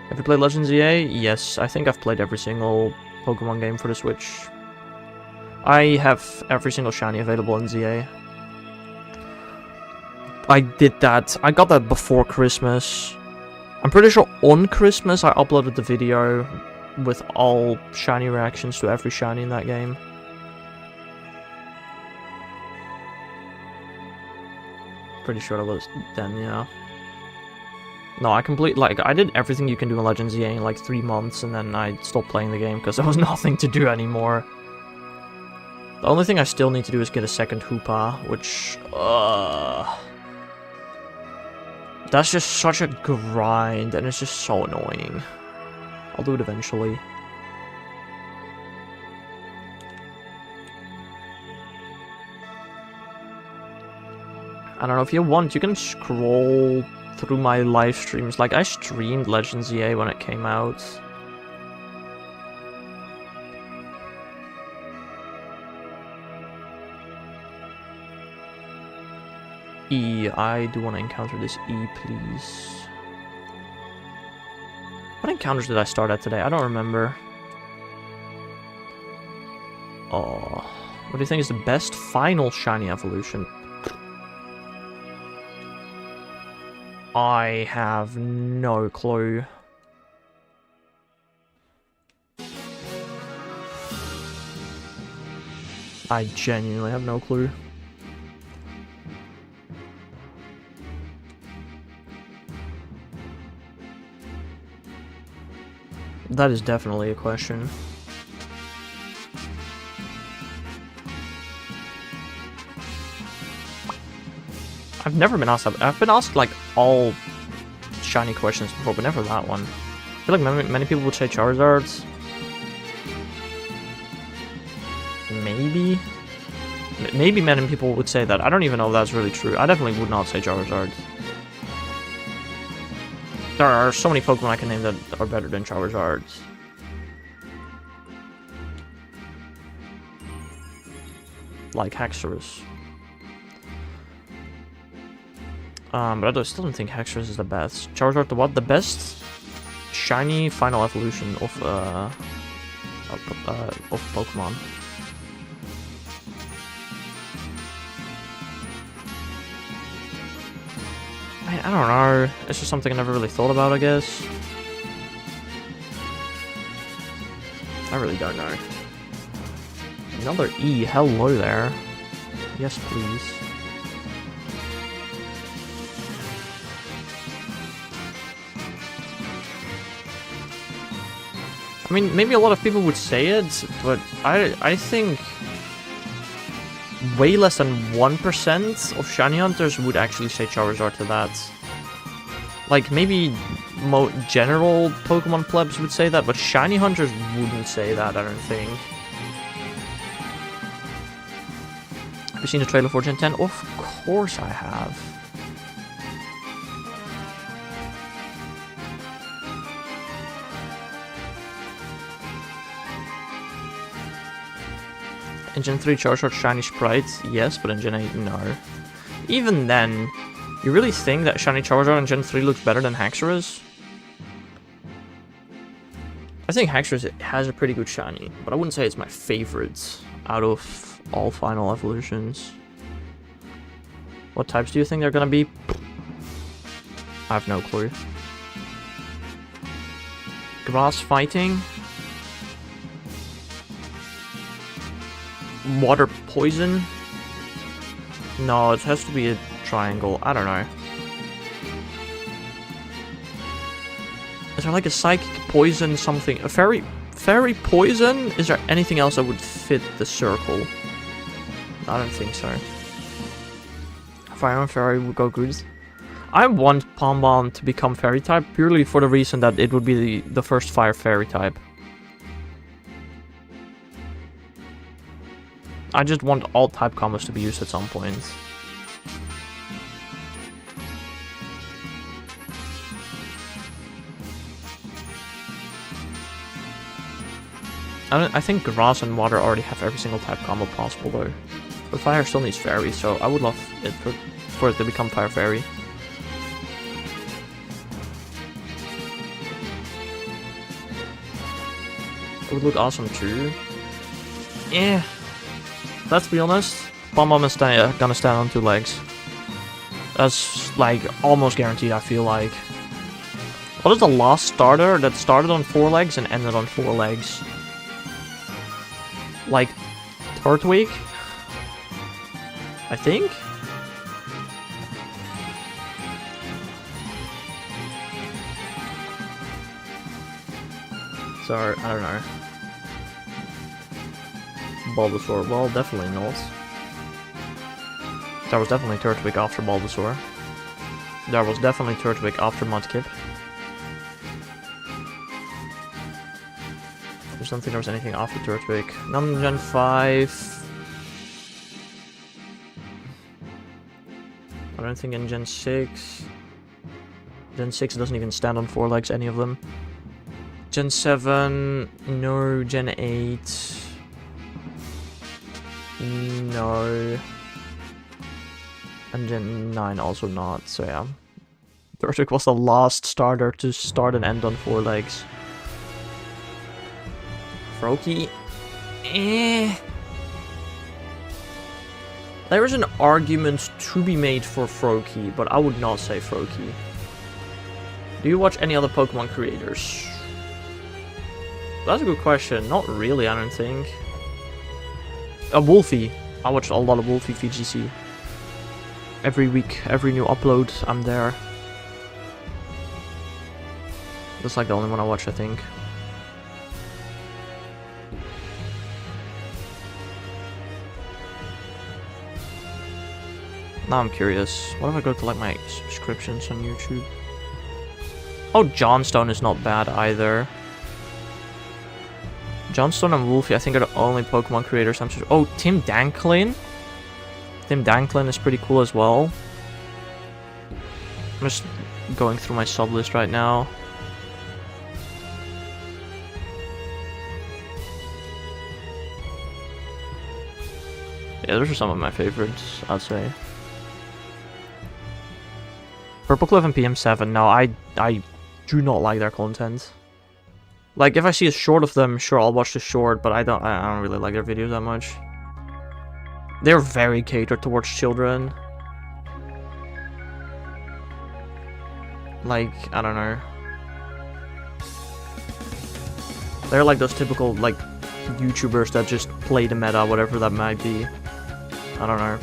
Have you played Legends EA? Yes, I think I've played every single Pokemon game for the Switch. I have every single shiny available in ZA. I did that. I got that before Christmas. I'm pretty sure on Christmas I uploaded the video with all shiny reactions to every shiny in that game. Pretty sure that was then, yeah. No, I did everything you can do in Legends EA in like 3 months, and then I stopped playing the game because there was nothing to do anymore. The only thing I still need to do is get a second Hoopa, which, that's just such a grind, and it's just so annoying. I'll do it eventually. I don't know, if you want, you can scroll through my live streams. Like, I streamed Legends EA when it came out. E, I do want to encounter this E, please. What encounters did I start at today? I don't remember. Oh, what do you think is the best final shiny evolution? I have no clue. I genuinely have no clue. That is definitely a question. I've never been asked that. I've been asked like all shiny questions before, but never that one. I feel like many people would say Charizard. Maybe? Maybe many people would say that. I don't even know if that's really true. I definitely would not say Charizard. There are so many Pokemon I can name that are better than Charizard. Like Haxorus. But I still don't think Haxorus is the best. Charizard, the what? The best shiny final evolution of Pokemon. I don't know. It's just something I never really thought about, I guess. I really don't know. Another E. Hello there. Yes, please. I mean, maybe a lot of people would say it, but I think way less than 1% of shiny hunters would actually say Charizard to that. Like, maybe general Pokemon plebs would say that, but shiny hunters wouldn't say that, I don't think. Have you seen the trailer for Gen 10? Of course I have. In Gen 3, Charizard shiny sprites, yes, but in Gen 8, no. Even then, you really think that shiny Charizard in Gen 3 looks better than Haxorus? I think Haxorus has a pretty good shiny, but I wouldn't say it's my favorite out of all final evolutions. What types do you think they're gonna be? I have no clue. Grass fighting? Water poison? No, it has to be a triangle. I don't know. Is there like a psychic poison something? A fairy poison? Is there anything else that would fit the circle? I don't think so. Fire and fairy would go good. I want Pombon to become fairy type purely for the reason that it would be the first fire fairy type. I just want all type combos to be used at some point. I think grass and water already have every single type combo possible though. But fire still needs fairy, so I would love it for it to become fire fairy. It would look awesome too. Yeah. Let's be honest, Bob-omb is gonna stand on 2 legs. That's, like, almost guaranteed, I feel like. What is the last starter that started on 4 legs and ended on 4 legs? Like, Turtwig? I think? So, I don't know. Bulbasaur, well, definitely not. There was definitely Turtwig after Bulbasaur. There was definitely Turtwig after Mudkip. I just don't think there was anything after Turtwig. None in Gen 5. I don't think in Gen 6. Gen 6 doesn't even stand on 4 legs, any of them. Gen 7, no. Gen 8, no. And Gen 9 also not, so yeah. Berserk was the last starter to start and end on 4 legs. Froakie? There is an argument to be made for Froakie, but I would not say Froakie. Do you watch any other Pokemon creators? That's a good question. Not really, I don't think. Wolfie. I watched a lot of Wolfie VGC. Every week, every new upload, I'm there. That's like the only one I watch, I think. Now I'm curious. What if I go to like my subscriptions on YouTube? Oh, Johnstone is not bad either. Johnstone and Wolfie, I think, are the only Pokemon creators I'm sure. Oh, Tim Danklin. Tim Danklin is pretty cool as well. I'm just going through my sub list right now. Yeah, those are some of my favorites, I'd say. Purple Cliff and PM7, no, I do not like their content. Like, if I see a short of them, sure, I'll watch the short, but I don't really like their videos that much. They're very catered towards children. Like, I don't know. They're like those typical, like, YouTubers that just play the meta, whatever that might be. I don't know.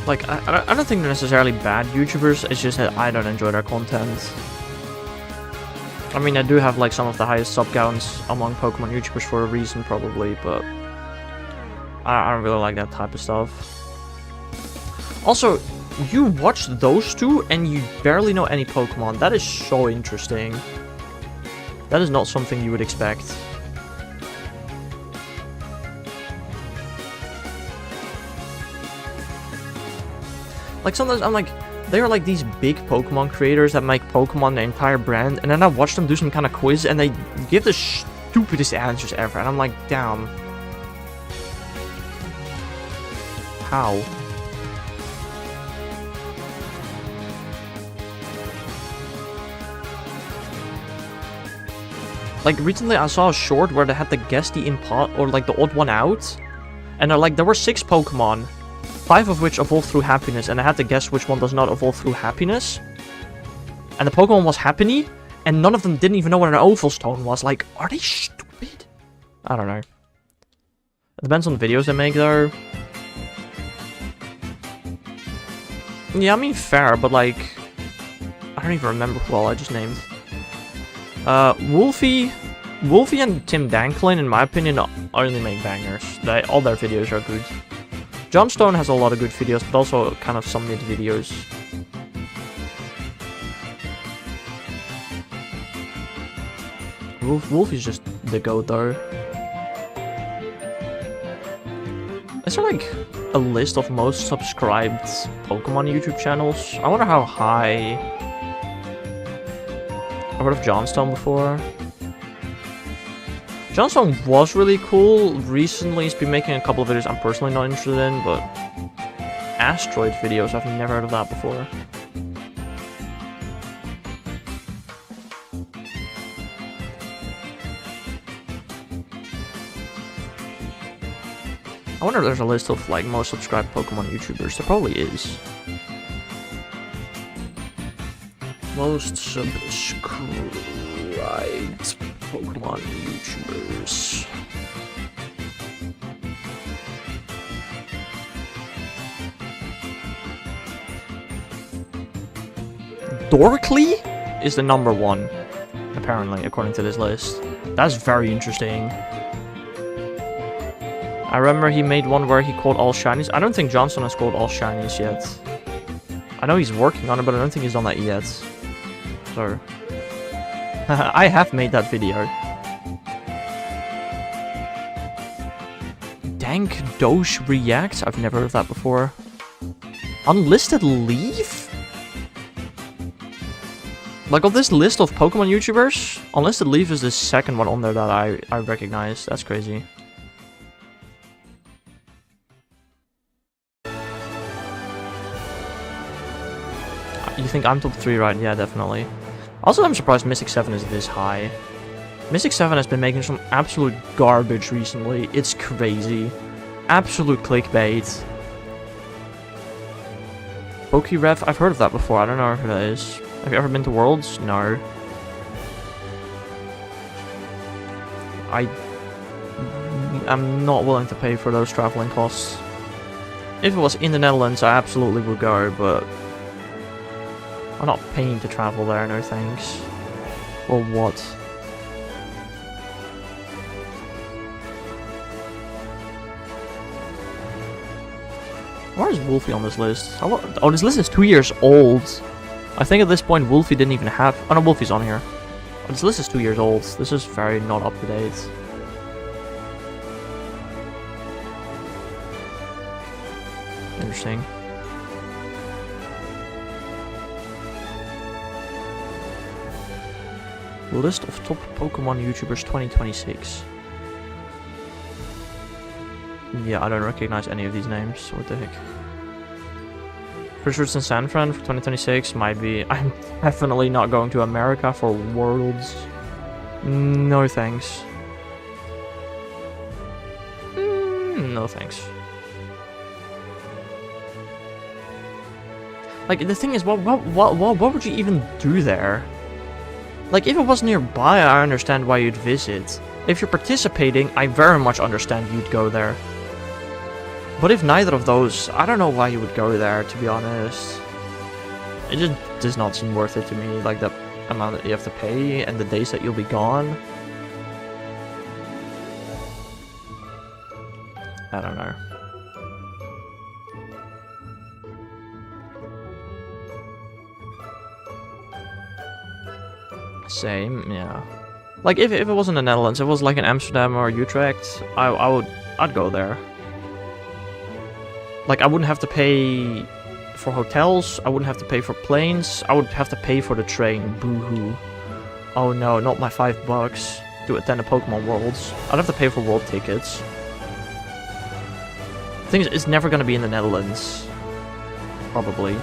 Like, I don't think they're necessarily bad YouTubers, it's just that I don't enjoy their content. I mean, I do have, like, some of the highest sub counts among Pokemon YouTubers for a reason, probably, but I don't really like that type of stuff. Also, you watch those two and you barely know any Pokemon. That is so interesting. That is not something you would expect. Like, sometimes I'm like, they are like these big Pokemon creators that make Pokemon their entire brand, and then I watch them do some kind of quiz, and they give the stupidest answers ever, and I'm like, damn. How? Like, recently I saw a short where they had to guess the or like the odd one out, and they're like, there were 6 Pokemon. 5 of which evolved through happiness, and I had to guess which one does not evolve through happiness. And the Pokemon was Happiny, and none of them didn't even know what an Oval Stone was. Like, are they stupid? I don't know. It depends on the videos they make, though. Yeah, I mean, fair, but like, I don't even remember who all I just named. Wolfie and Tim Danklin, in my opinion, only make bangers. All their videos are good. Johnstone has a lot of good videos, but also kind of some mid videos. Wolfie's just the GOAT, though. Is there like a list of most subscribed Pokemon YouTube channels? I wonder how high. I've heard of Johnstone before. Johnstone was really cool. Recently, he's been making a couple of videos I'm personally not interested in, but Asteroid videos, I've never heard of that before. I wonder if there's a list of like most subscribed Pokemon YouTubers. There probably is. Most subscribed Pokemon YouTubers. Dorkly is the #1, apparently, according to this list. That's very interesting. I remember he made one where he caught all shinies. I don't think Johnson has caught all shinies yet. I know he's working on it, but I don't think he's done that yet. So... I have made that video. Dank Doge React? I've never heard of that before. Unlisted Leaf? Like, of this list of Pokemon YouTubers, Unlisted Leaf is the second one on there that I recognize. That's crazy. You think I'm top 3, right? Yeah, definitely. Also, I'm surprised Mystic 7 is this high. Mystic 7 has been making some absolute garbage recently. It's crazy. Absolute clickbait. PokeRef, I've heard of that before. I don't know who that is. Have you ever been to Worlds? No. I'm not willing to pay for those traveling costs. If it was in the Netherlands, I absolutely would go, but... I'm not paying to travel there, no thanks. Or what? Where is Wolfie on this list? Oh, this list is 2 years old. I think at this point Wolfie didn't even have... Oh no, Wolfie's on here. Oh, this list is 2 years old. This is very not up to date. Interesting. List of top Pokemon YouTubers 2026. Yeah, I don't recognize any of these names. What the heck? Pretty sure it's in San Fran for 2026. Might be. I'm definitely not going to America for Worlds. No thanks. No thanks. Like, the thing is, what would you even do there? Like, if it was nearby, I understand why you'd visit. If you're participating, I very much understand you'd go there. But if neither of those, I don't know why you would go there, to be honest. It just does not seem worth it to me, like the amount that you have to pay and the days that you'll be gone. I don't know. Same, yeah. Like, if it wasn't the Netherlands, if it was like in Amsterdam or Utrecht, I'd go there. Like, I wouldn't have to pay for hotels, I wouldn't have to pay for planes, I would have to pay for the train, boo-hoo. Oh no, not my $5 to attend a Pokemon Worlds. I'd have to pay for world tickets. The thing is, it's never gonna be in the Netherlands. Probably.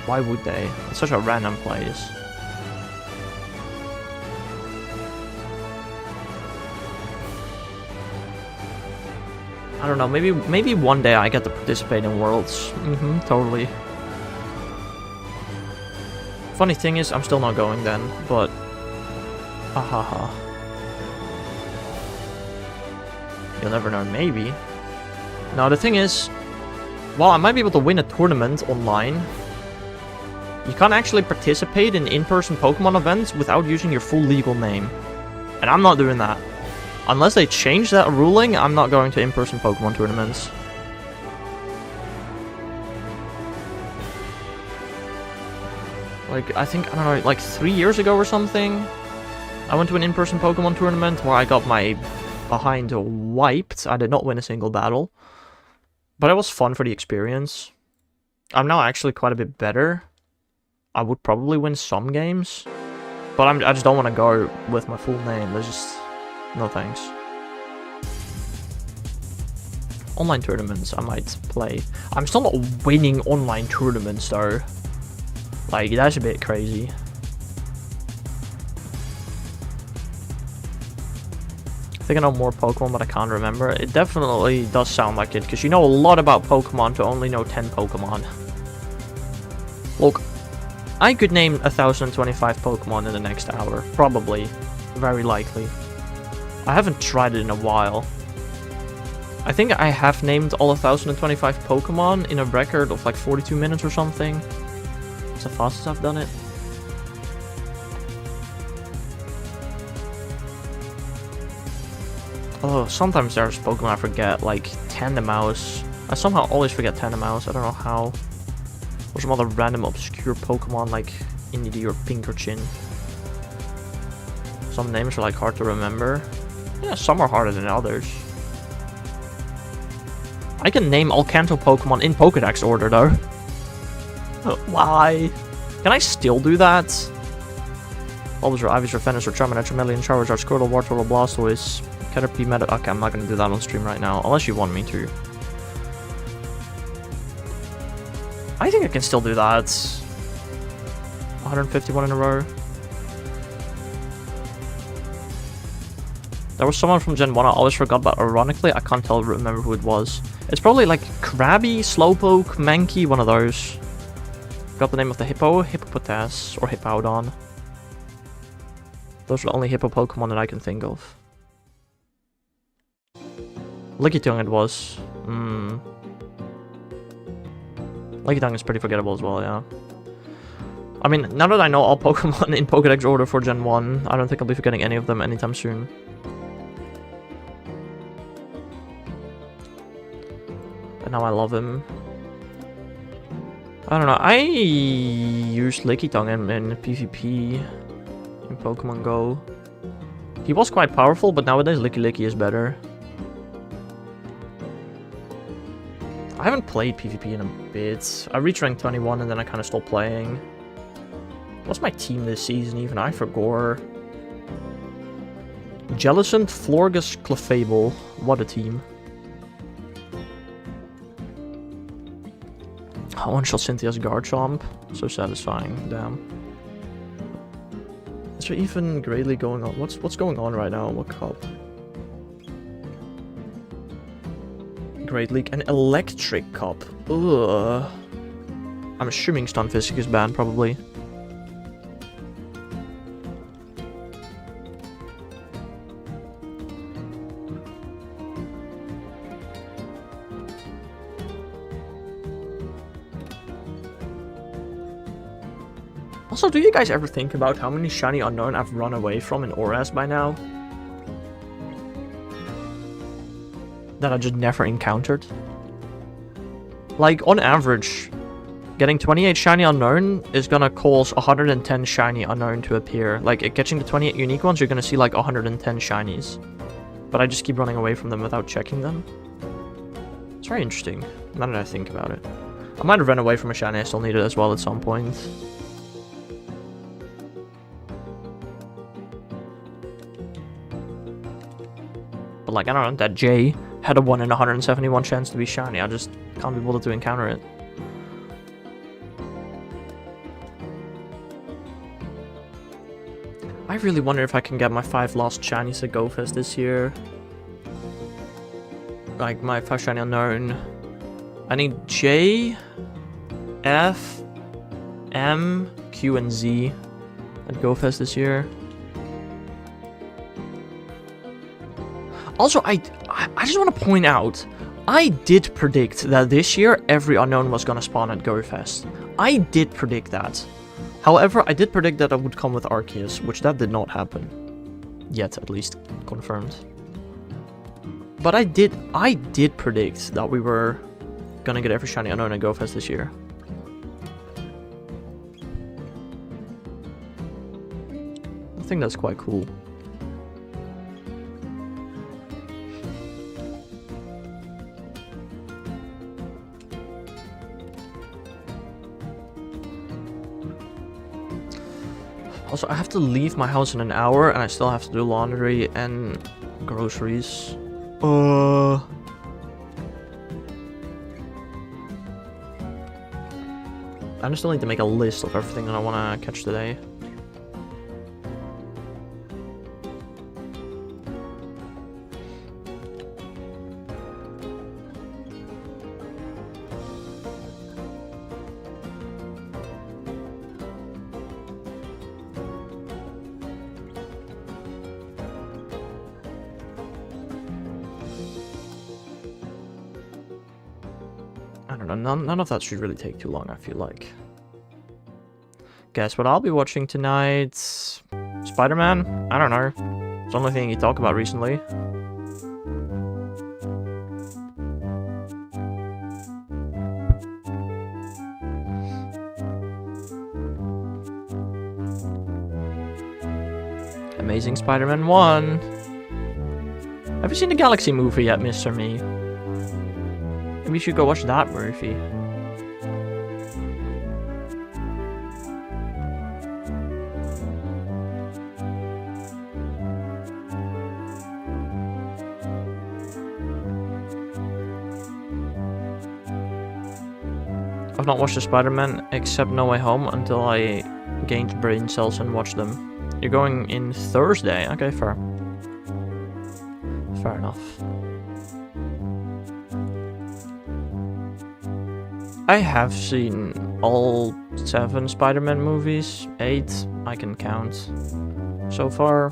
Why would they? It's such a random place. I don't know, maybe one day I get to participate in Worlds. Totally. Funny thing is, I'm still not going then, but... Ahaha. You'll never know, maybe. Now, the thing is, while I might be able to win a tournament online, you can't actually participate in in-person Pokemon events without using your full legal name. And I'm not doing that. Unless they change that ruling, I'm not going to in-person Pokemon tournaments. Like, I think, I don't know, like 3 years ago or something, I went to an in-person Pokemon tournament where I got my behind wiped. I did not win a single battle. But it was fun for the experience. I'm now actually quite a bit better. I would probably win some games. But I just don't want to go with my full name. There's just... no thanks. Online tournaments I might play. I'm still not winning online tournaments though. Like, that's a bit crazy. I think I know more Pokemon, but I can't remember. It definitely does sound like it, because you know a lot about Pokemon to only know 10 Pokemon. Look, I could name 1,025 Pokemon in the next hour. Probably. Very likely. I haven't tried it in a while. I think I have named all 1,025 Pokemon in a record of like 42 minutes or something. It's the fastest I've done it. Although sometimes there's Pokemon I forget, like Tandemaus. I somehow always forget Tandemaus. I don't know how. Or some other random obscure Pokemon like Indeedee or Pinkerchin. Some names are like hard to remember. Yeah, some are harder than others. I can name all Kanto Pokemon in Pokedex order though. Why? Can I still do that? Bulbasaur, Ivysaur, Venusaur, Charmander, Charmeleon, Charizard, Squirtle, Wartortle, Blastoise, Caterpie, Meta... Okay, I'm not gonna do that on stream right now, unless you want me to. I think I can still do that. 151 in a row. There was someone from Gen 1 I always forgot, but ironically, I can't remember who it was. It's probably like Krabby, Slowpoke, Mankey, one of those. Got the name of the hippo, Hippopotas, or Hippowdon. Those are the only hippo Pokemon that I can think of. Lickitung it was. Lickitung is pretty forgettable as well, yeah. I mean, now that I know all Pokemon in Pokedex order for Gen 1, I don't think I'll be forgetting any of them anytime soon. And now I love him. I don't know, I used Lickitung in PvP in Pokemon Go. He was quite powerful, but nowadays Licky is better. I haven't played PvP in a bit. I reached rank 21 and then I kind of stopped playing. What's my team this season even? I forgot. Jellicent, Florges, Clefable. What a team. I one-shot Cynthia's Garchomp. So satisfying, damn. Is there even Greatly going on? What's going on right now? What cup? Great League, an Electric Cup. Ugh. I'm assuming Stunfisk is banned, probably. Also, do you guys ever think about how many shiny unknown I've run away from in ORAS by now? That I just never encountered. Like, on average, getting 28 shiny unknown is gonna cause 110 shiny unknown to appear. Like, catching the 28 unique ones, you're gonna see like 110 shinies. But I just keep running away from them without checking them. It's very interesting, now that I think about it. I might have run away from a shiny I still needed as well at some point. But like, I don't know, that J had a 1 in 171 chance to be shiny. I just can't be bothered to encounter it. I really wonder if I can get my 5 lost shinies at GoFest this year. Like, my 5 shiny unknown. I need J, F, M, Q, and Z at GoFest this year. Also, I just want to point out, I did predict that this year every unknown was gonna spawn at GoFest. I did predict that. However, I did predict that I would come with Arceus, which that did not happen. Yet, at least, confirmed. But I did predict that we were gonna get every shiny unknown at GoFest this year. I think that's quite cool. Also, I have to leave my house in an hour, and I still have to do laundry and groceries. I just still need to make a list of everything that I want to catch today. None of that should really take too long, I feel like. Guess what I'll be watching tonight? Spider-Man? I don't know. It's the only thing you talk about recently. Amazing Spider-Man 1. Have you seen the Galaxy movie yet, Mr. Me? Maybe you should go watch that movie. I've not watched the Spider-Man except No Way Home until I gained brain cells and watched them. You're going in Thursday? Okay, fair. Fair enough. I have seen all 7 Spider-Man movies. 8 I can count so far.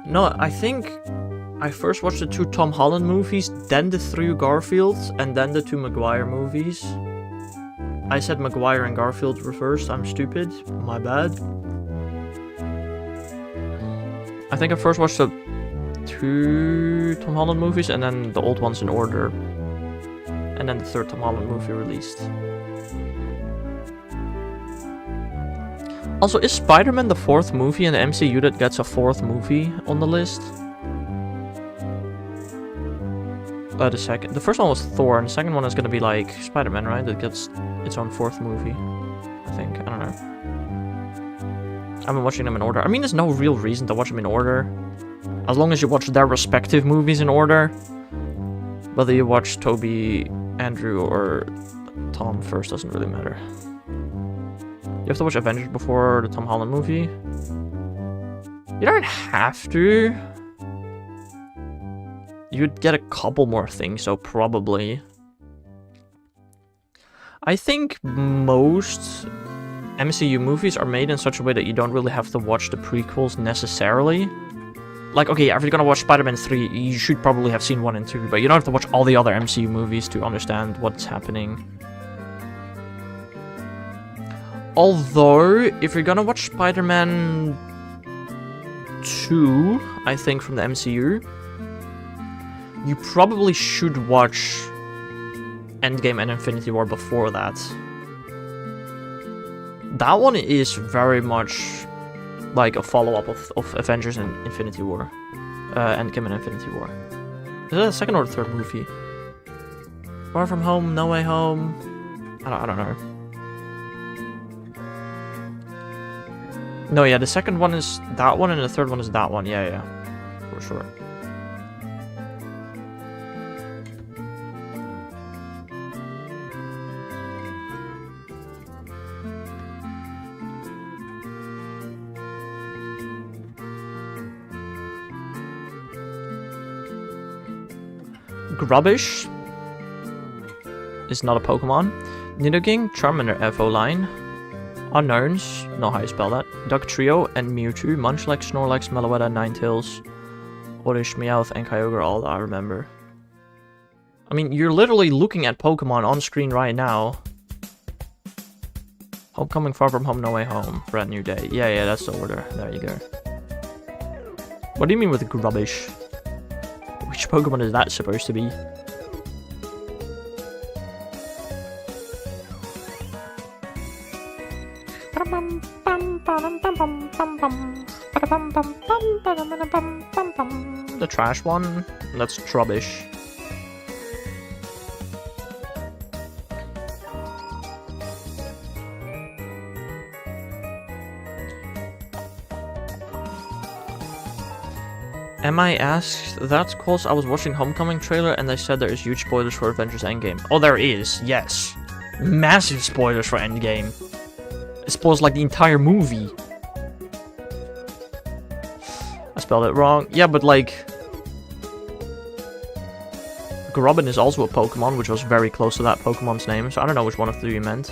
No, I think I first watched the 2 Tom Holland movies, then the 3 Garfields, and then the 2 Maguire movies. I said Maguire and Garfield reversed. I'm stupid. My bad. I think I first watched the 2 Tom Holland movies and then the old ones in order. And then the 3rd Tom Holland movie released. Also, is Spider-Man the 4th movie in the MCU that gets a 4th movie on the list? The second. The first one was Thor, and the second one is gonna be like Spider-Man, right? That gets its own 4th movie. I think. I don't know. I've been watching them in order. I mean, there's no real reason to watch them in order. As long as you watch their respective movies in order. Whether you watch Toby, Andrew, or Tom first doesn't really matter. You have to watch Avengers before the Tom Holland movie. You don't have to. You'd get a couple more things, so probably. I think most MCU movies are made in such a way that you don't really have to watch the prequels necessarily. Like, okay, if you're gonna watch Spider-Man 3, you should probably have seen 1 and 2, but you don't have to watch all the other MCU movies to understand what's happening. Although, if you're gonna watch Spider-Man 2, I think, from the MCU, you probably should watch Endgame and Infinity War before that. That one is very much like a follow-up of Avengers and Infinity War. Endgame and Infinity War. Is that the 2nd or the 3rd movie? Far From Home, No Way Home... I don't know. No, yeah, the 2nd one is that one and the 3rd one is that one. Yeah. For sure. Grubbish is not a Pokemon. Nidoking, Charmander FO line. Unknowns, know how you spell that. Duck Trio and Mewtwo, Munchlax, Snorlax, Meloetta, Ninetales, Oddish, Meowth, and Kyogre, all that I remember. I mean, you're literally looking at Pokemon on screen right now. Homecoming, Far From Home, No Way Home, Brand New Day. Yeah, that's the order. There you go. What do you mean with Grubbish? Which Pokemon is that supposed to be? The trash one? That's Trubbish. Am I asked? That's close. I was watching Homecoming trailer and they said there is huge spoilers for Avengers Endgame. Oh, there is, yes. Massive spoilers for Endgame. It spoils like the entire movie. I spelled it wrong. Yeah, but like... Grubbin is also a Pokemon, which was very close to that Pokemon's name, so I don't know which one of the 2 you meant.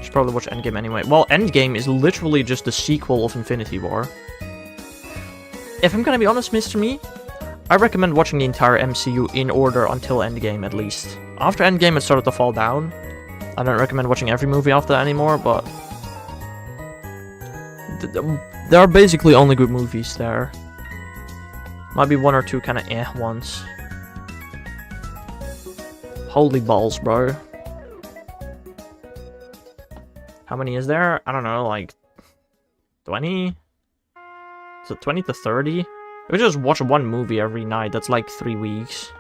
Should probably watch Endgame anyway. Well, Endgame is literally just the sequel of Infinity War. If I'm gonna be honest, Mr. Me, I recommend watching the entire MCU in order until Endgame, at least. After Endgame, it started to fall down. I don't recommend watching every movie after that anymore, but... there are basically only good movies there. Might be 1 or 2 kind of ones. Holy balls, bro. How many is there? I don't know, like 20? Is it 20 to 30? We just watch one movie every night. That's like 3 weeks.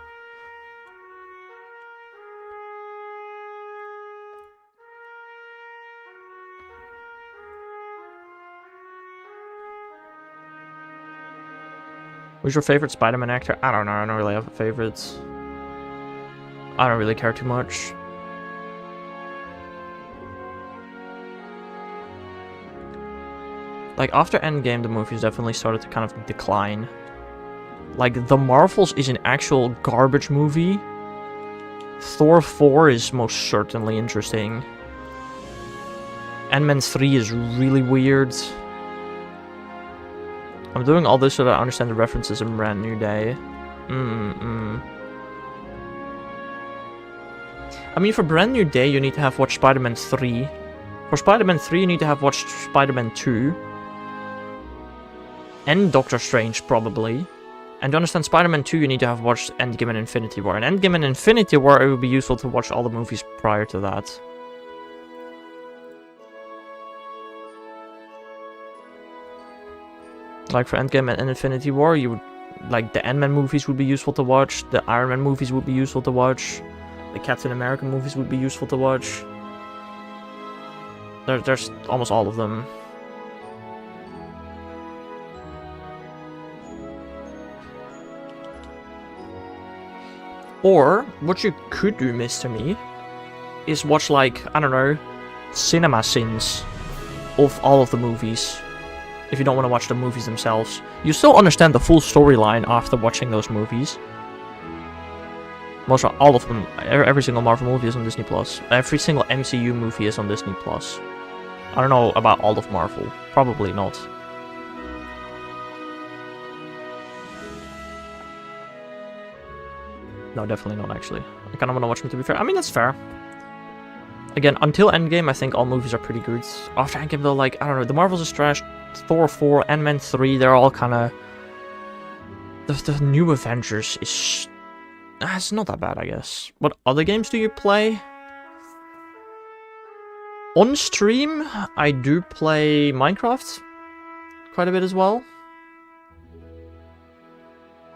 Who's your favorite Spider-Man actor? I don't know. I don't really have favorites. I don't really care too much. Like, after Endgame, the movies definitely started to kind of decline. Like, The Marvels is an actual garbage movie. Thor 4 is most certainly interesting. Ant-Man 3 is really weird. I'm doing all this so that I understand the references in Brand New Day. I mean, for Brand New Day, you need to have watched Spider-Man 3. For Spider-Man 3, you need to have watched Spider-Man 2. And Doctor Strange, probably. And to understand Spider-Man 2, you need to have watched Endgame and Infinity War. And Endgame and Infinity War, it would be useful to watch all the movies prior to that. Like, for Endgame and Infinity War, you would... Like, the Ant-Man movies would be useful to watch. The Iron Man movies would be useful to watch. The Captain America movies would be useful to watch. There's almost all of them. Or, what you could do, Mr. Me, is watch, like, I don't know, cinema scenes of all of the movies. If you don't want to watch the movies themselves. You still understand the full storyline after watching those movies. Most of all of them, every single Marvel movie is on Disney+. Every single MCU movie is on Disney+. I don't know about all of Marvel. Probably not. No, definitely not, actually. I kind of want to watch them, to be fair. I mean, that's fair. Again, until Endgame, I think all movies are pretty good. After Endgame, though, like, I don't know, the Marvels is trash. Thor 4, Ant-Man 3, they're all kind of... The new Avengers is... it's not that bad, I guess. What other games do you play? On stream, I do play Minecraft quite a bit as well.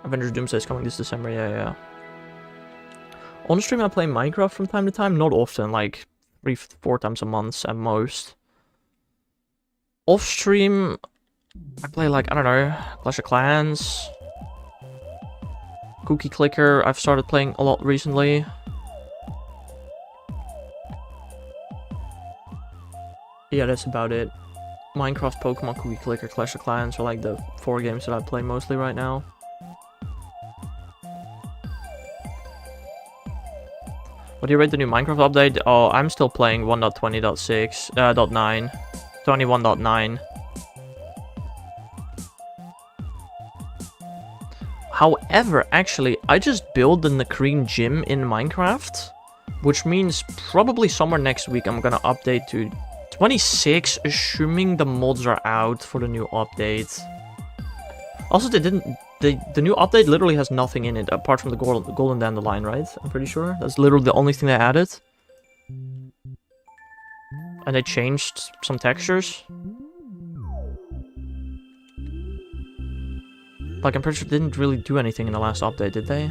Avengers Doomsday is coming this December, yeah. On stream, I play Minecraft from time to time. Not often, like 3-4 times a month at most. Off stream, I play, like, I don't know, Clash of Clans. Cookie Clicker, I've started playing a lot recently. Yeah, that's about it. Minecraft, Pokemon, Cookie Clicker, Clash of Clans are like the 4 games that I play mostly right now. What do you rate the new Minecraft update? Oh, I'm still playing 1.20.6, .9, 21.9. However, actually, I just built the Nakreen gym in Minecraft, which means probably somewhere next week I'm gonna update to 26, assuming the mods are out for the new update. Also, they didn't... The new update literally has nothing in it, apart from the golden dandelion, right? I'm pretty sure. That's literally the only thing they added. And they changed some textures. Like, I'm pretty sure they didn't really do anything in the last update, did they?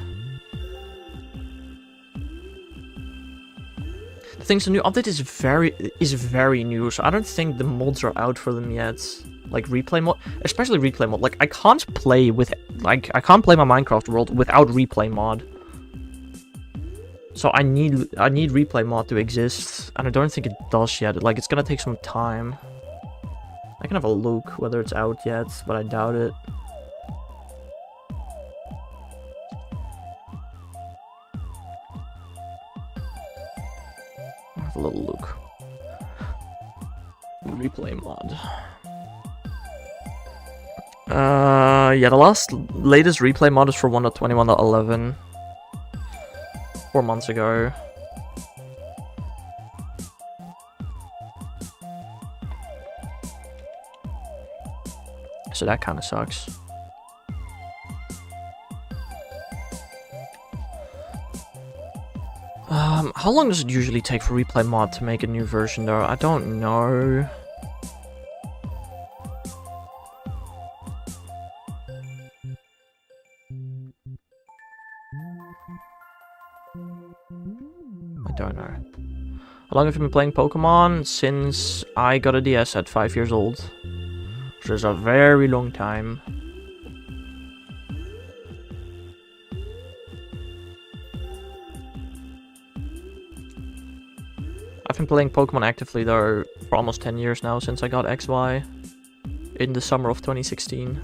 The thing is, the new update is very new, so I don't think the mods are out for them yet. Like replay mode, especially replay mode. Like, I can't play with, like, I can't play my Minecraft world without replay mod. So I need replay mod to exist, and I don't think it does yet. Like, it's gonna take some time. I can have a look whether it's out yet, but I doubt it. I'll have a little look. Replay mod. Yeah, the latest replay mod is for 1.21.11. 4 months ago. So that kind of sucks. How long does it usually take for Replay Mod to make a new version though? I don't know. I don't know. How long have you been playing Pokemon? Since I got a DS at 5 years old. Which is a very long time. I've been playing Pokemon actively though for almost 10 years now, since I got XY in the summer of 2016.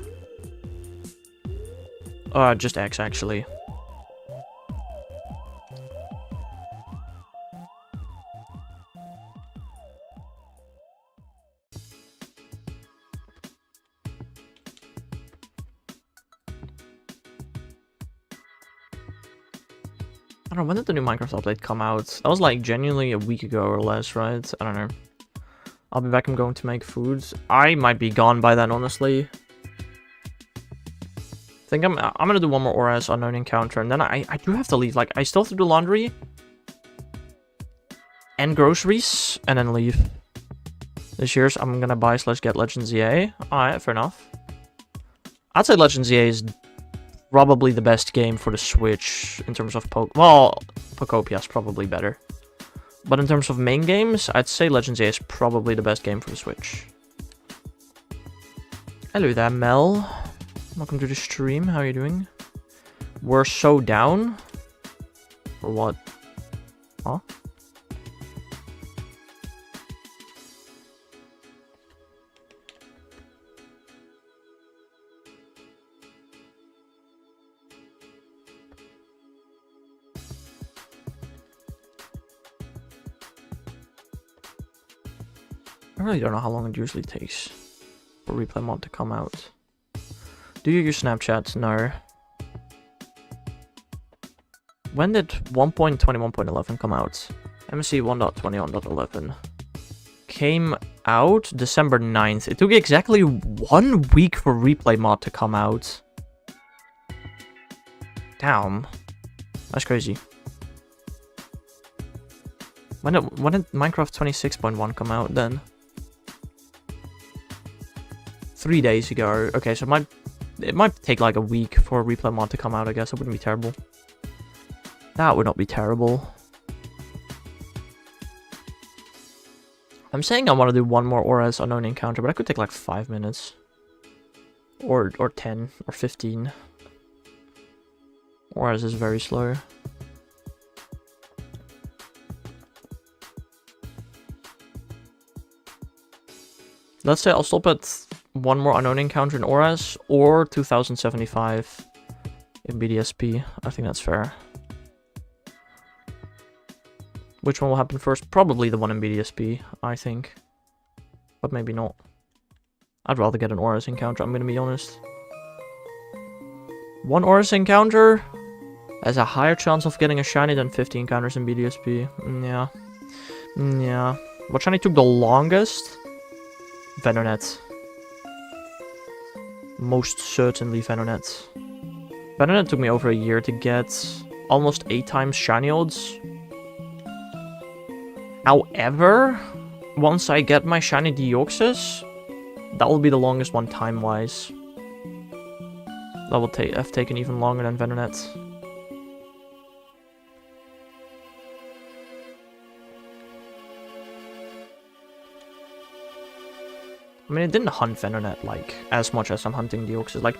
Just X actually. I don't know, when did the new Minecraft update come out? That was like genuinely a week ago or less, right? I don't know. I'll be back, I'm going to make food. I might be gone by then, honestly. I think I'm gonna do one more ORAS unknown encounter, and then I do have to leave. Like, I still have to do laundry and groceries, and then leave. This year's I'm gonna buy / get Legends EA. Alright, fair enough. I'd say Legends EA is probably the best game for the Switch in terms of well, Pocopia's probably better. But in terms of main games, I'd say Legends EA is probably the best game for the Switch. Hello there, Mel. Welcome to the stream. How are you doing? We're so down. For what? Huh? I really don't know how long it usually takes for Replay Mod to come out. Do you use Snapchat? No. When did 1.21.11 come out? MSC 1.21.11 came out December 9th. It took exactly 1 week for Replay Mod to come out. Damn. That's crazy. When did Minecraft 26.1 come out then? 3 days ago. Okay, so it might take like a week for Replay Mod to come out, I guess. It wouldn't be terrible. That would not be terrible. I'm saying I want to do one more ORAS unknown encounter, but I could take like 5 minutes. Or 10, or 15. ORAS is very slow. Let's say I'll stop at one more unknown encounter in ORAS or 2075 in BDSP. I think that's fair. Which one will happen first? Probably the one in BDSP, I think. But maybe not. I'd rather get an ORAS encounter, I'm gonna be honest. One ORAS encounter has a higher chance of getting a shiny than 50 encounters in BDSP. Yeah. Yeah. What shiny took the longest? Venonat. Most certainly Venonat. Venonat took me over a year to get almost 8 times shiny odds. However, once I get my shiny Deoxys, that will be the longest one time-wise. That will have taken even longer than Venonat. I mean, it didn't hunt Venonat, like, as much as I'm hunting Deoxys. Like,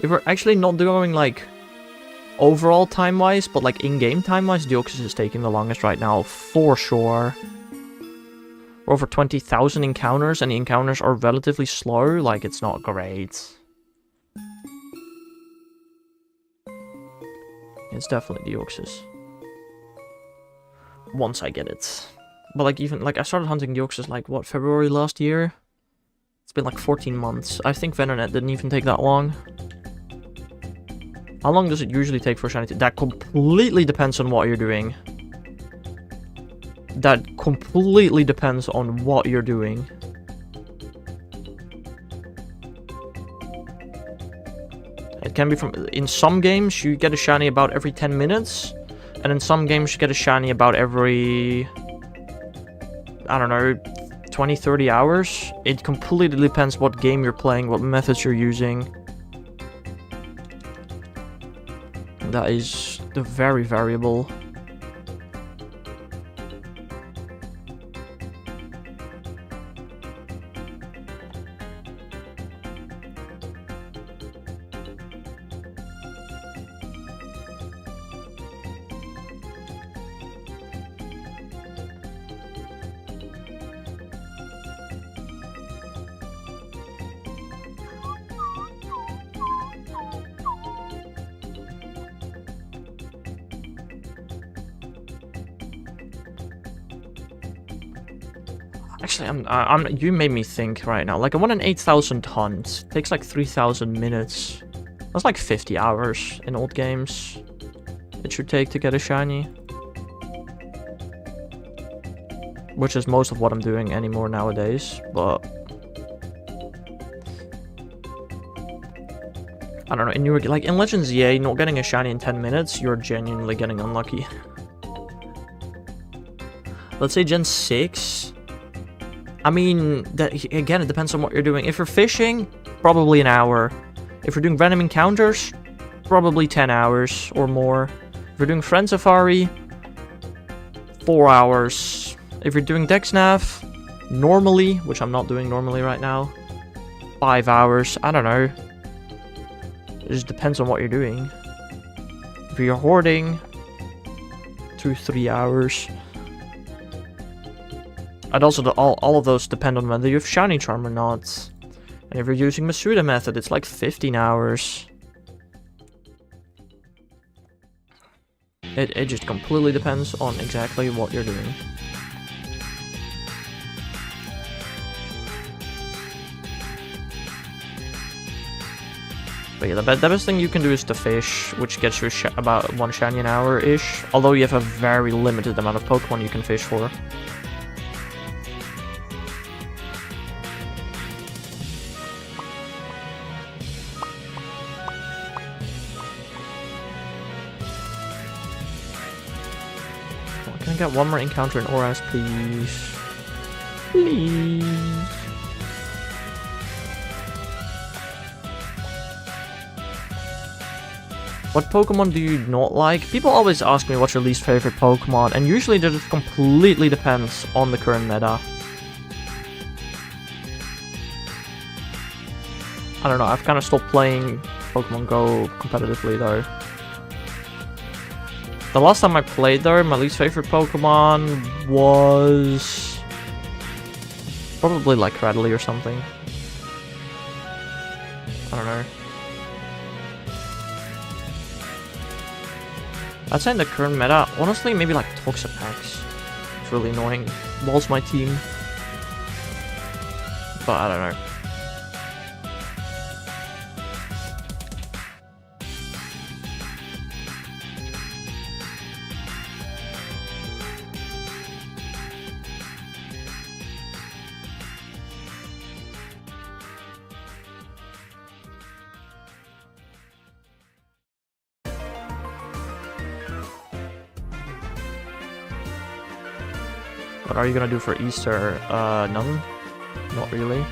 if we're actually not doing, like, overall time-wise, but, like, in-game time-wise, Deoxys is taking the longest right now, for sure. We're over 20,000 encounters, and the encounters are relatively slow, like, it's not great. It's definitely Deoxys. Once I get it. But, like, even, like, I started hunting Deoxys, like, what, February last year? It's been like 14 months. I think Venonat didn't even take that long. How long does it usually take for shiny? That completely depends on what you're doing. That completely depends on what you're doing. It can be from... In some games, you get a shiny about every 10 minutes. And in some games you get a shiny about every, I don't know, 20-30 hours. It completely depends what game you're playing, what methods you're using. That is very variable. Actually, you made me think right now. Like, I want an 8,000 hunt. Takes like 3,000 minutes. That's like 50 hours in old games. It should take to get a shiny. Which is most of what I'm doing anymore nowadays, but... I don't know, in like in Legends EA, not getting a shiny in 10 minutes, you're genuinely getting unlucky. Let's say Gen 6... I mean, again, it depends on what you're doing. If you're fishing, probably an hour. If you're doing random encounters, probably 10 hours or more. If you're doing Friend Safari, 4 hours. If you're doing DexNav, normally, which I'm not doing normally right now, 5 hours. I don't know. It just depends on what you're doing. If you're hoarding, 2-3 hours. And also, all of those depend on whether you have Shiny Charm or not. And if you're using Masuda method, it's like 15 hours. It just completely depends on exactly what you're doing. But yeah, the best thing you can do is to fish, which gets you about 1 shiny an hour-ish. Although you have a very limited amount of Pokemon you can fish for. Can I get one more encounter in Oras, please? Please. What Pokemon do you not like? People always ask me what's your least favorite Pokemon, and usually that just completely depends on the current meta. I don't know, I've kind of stopped playing Pokemon Go competitively though. The last time I played though, my least favorite Pokemon was probably like Cradley or something. I don't know. I'd say in the current meta, honestly, maybe like Toxapex. It's really annoying. Walls my team. But I don't know. What are you gonna do for Easter? None? Not really.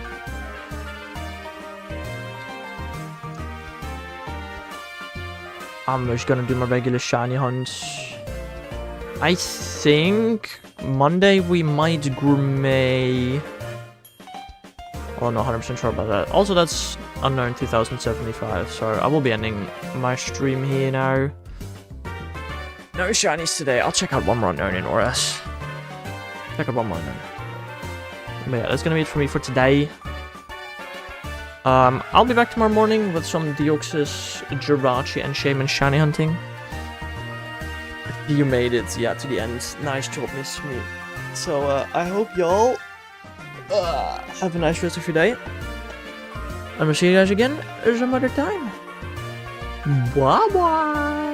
I'm just gonna do my regular shiny hunts. I think Monday we might gourmet. I'm not 100% sure about that. Also, that's unknown 2075, so I will be ending my stream here now. No shinies today. I'll check out one more unknown in Oras. Check out one more unknown. But yeah, that's gonna be it for me for today. I'll be back tomorrow morning with some Deoxys, Jirachi, and Shaymin shiny hunting. You made it, yeah, to the end. Nice job, Miss Me. So, I hope y'all have a nice rest of your day. And we'll see you guys again some other time. Bye-bye!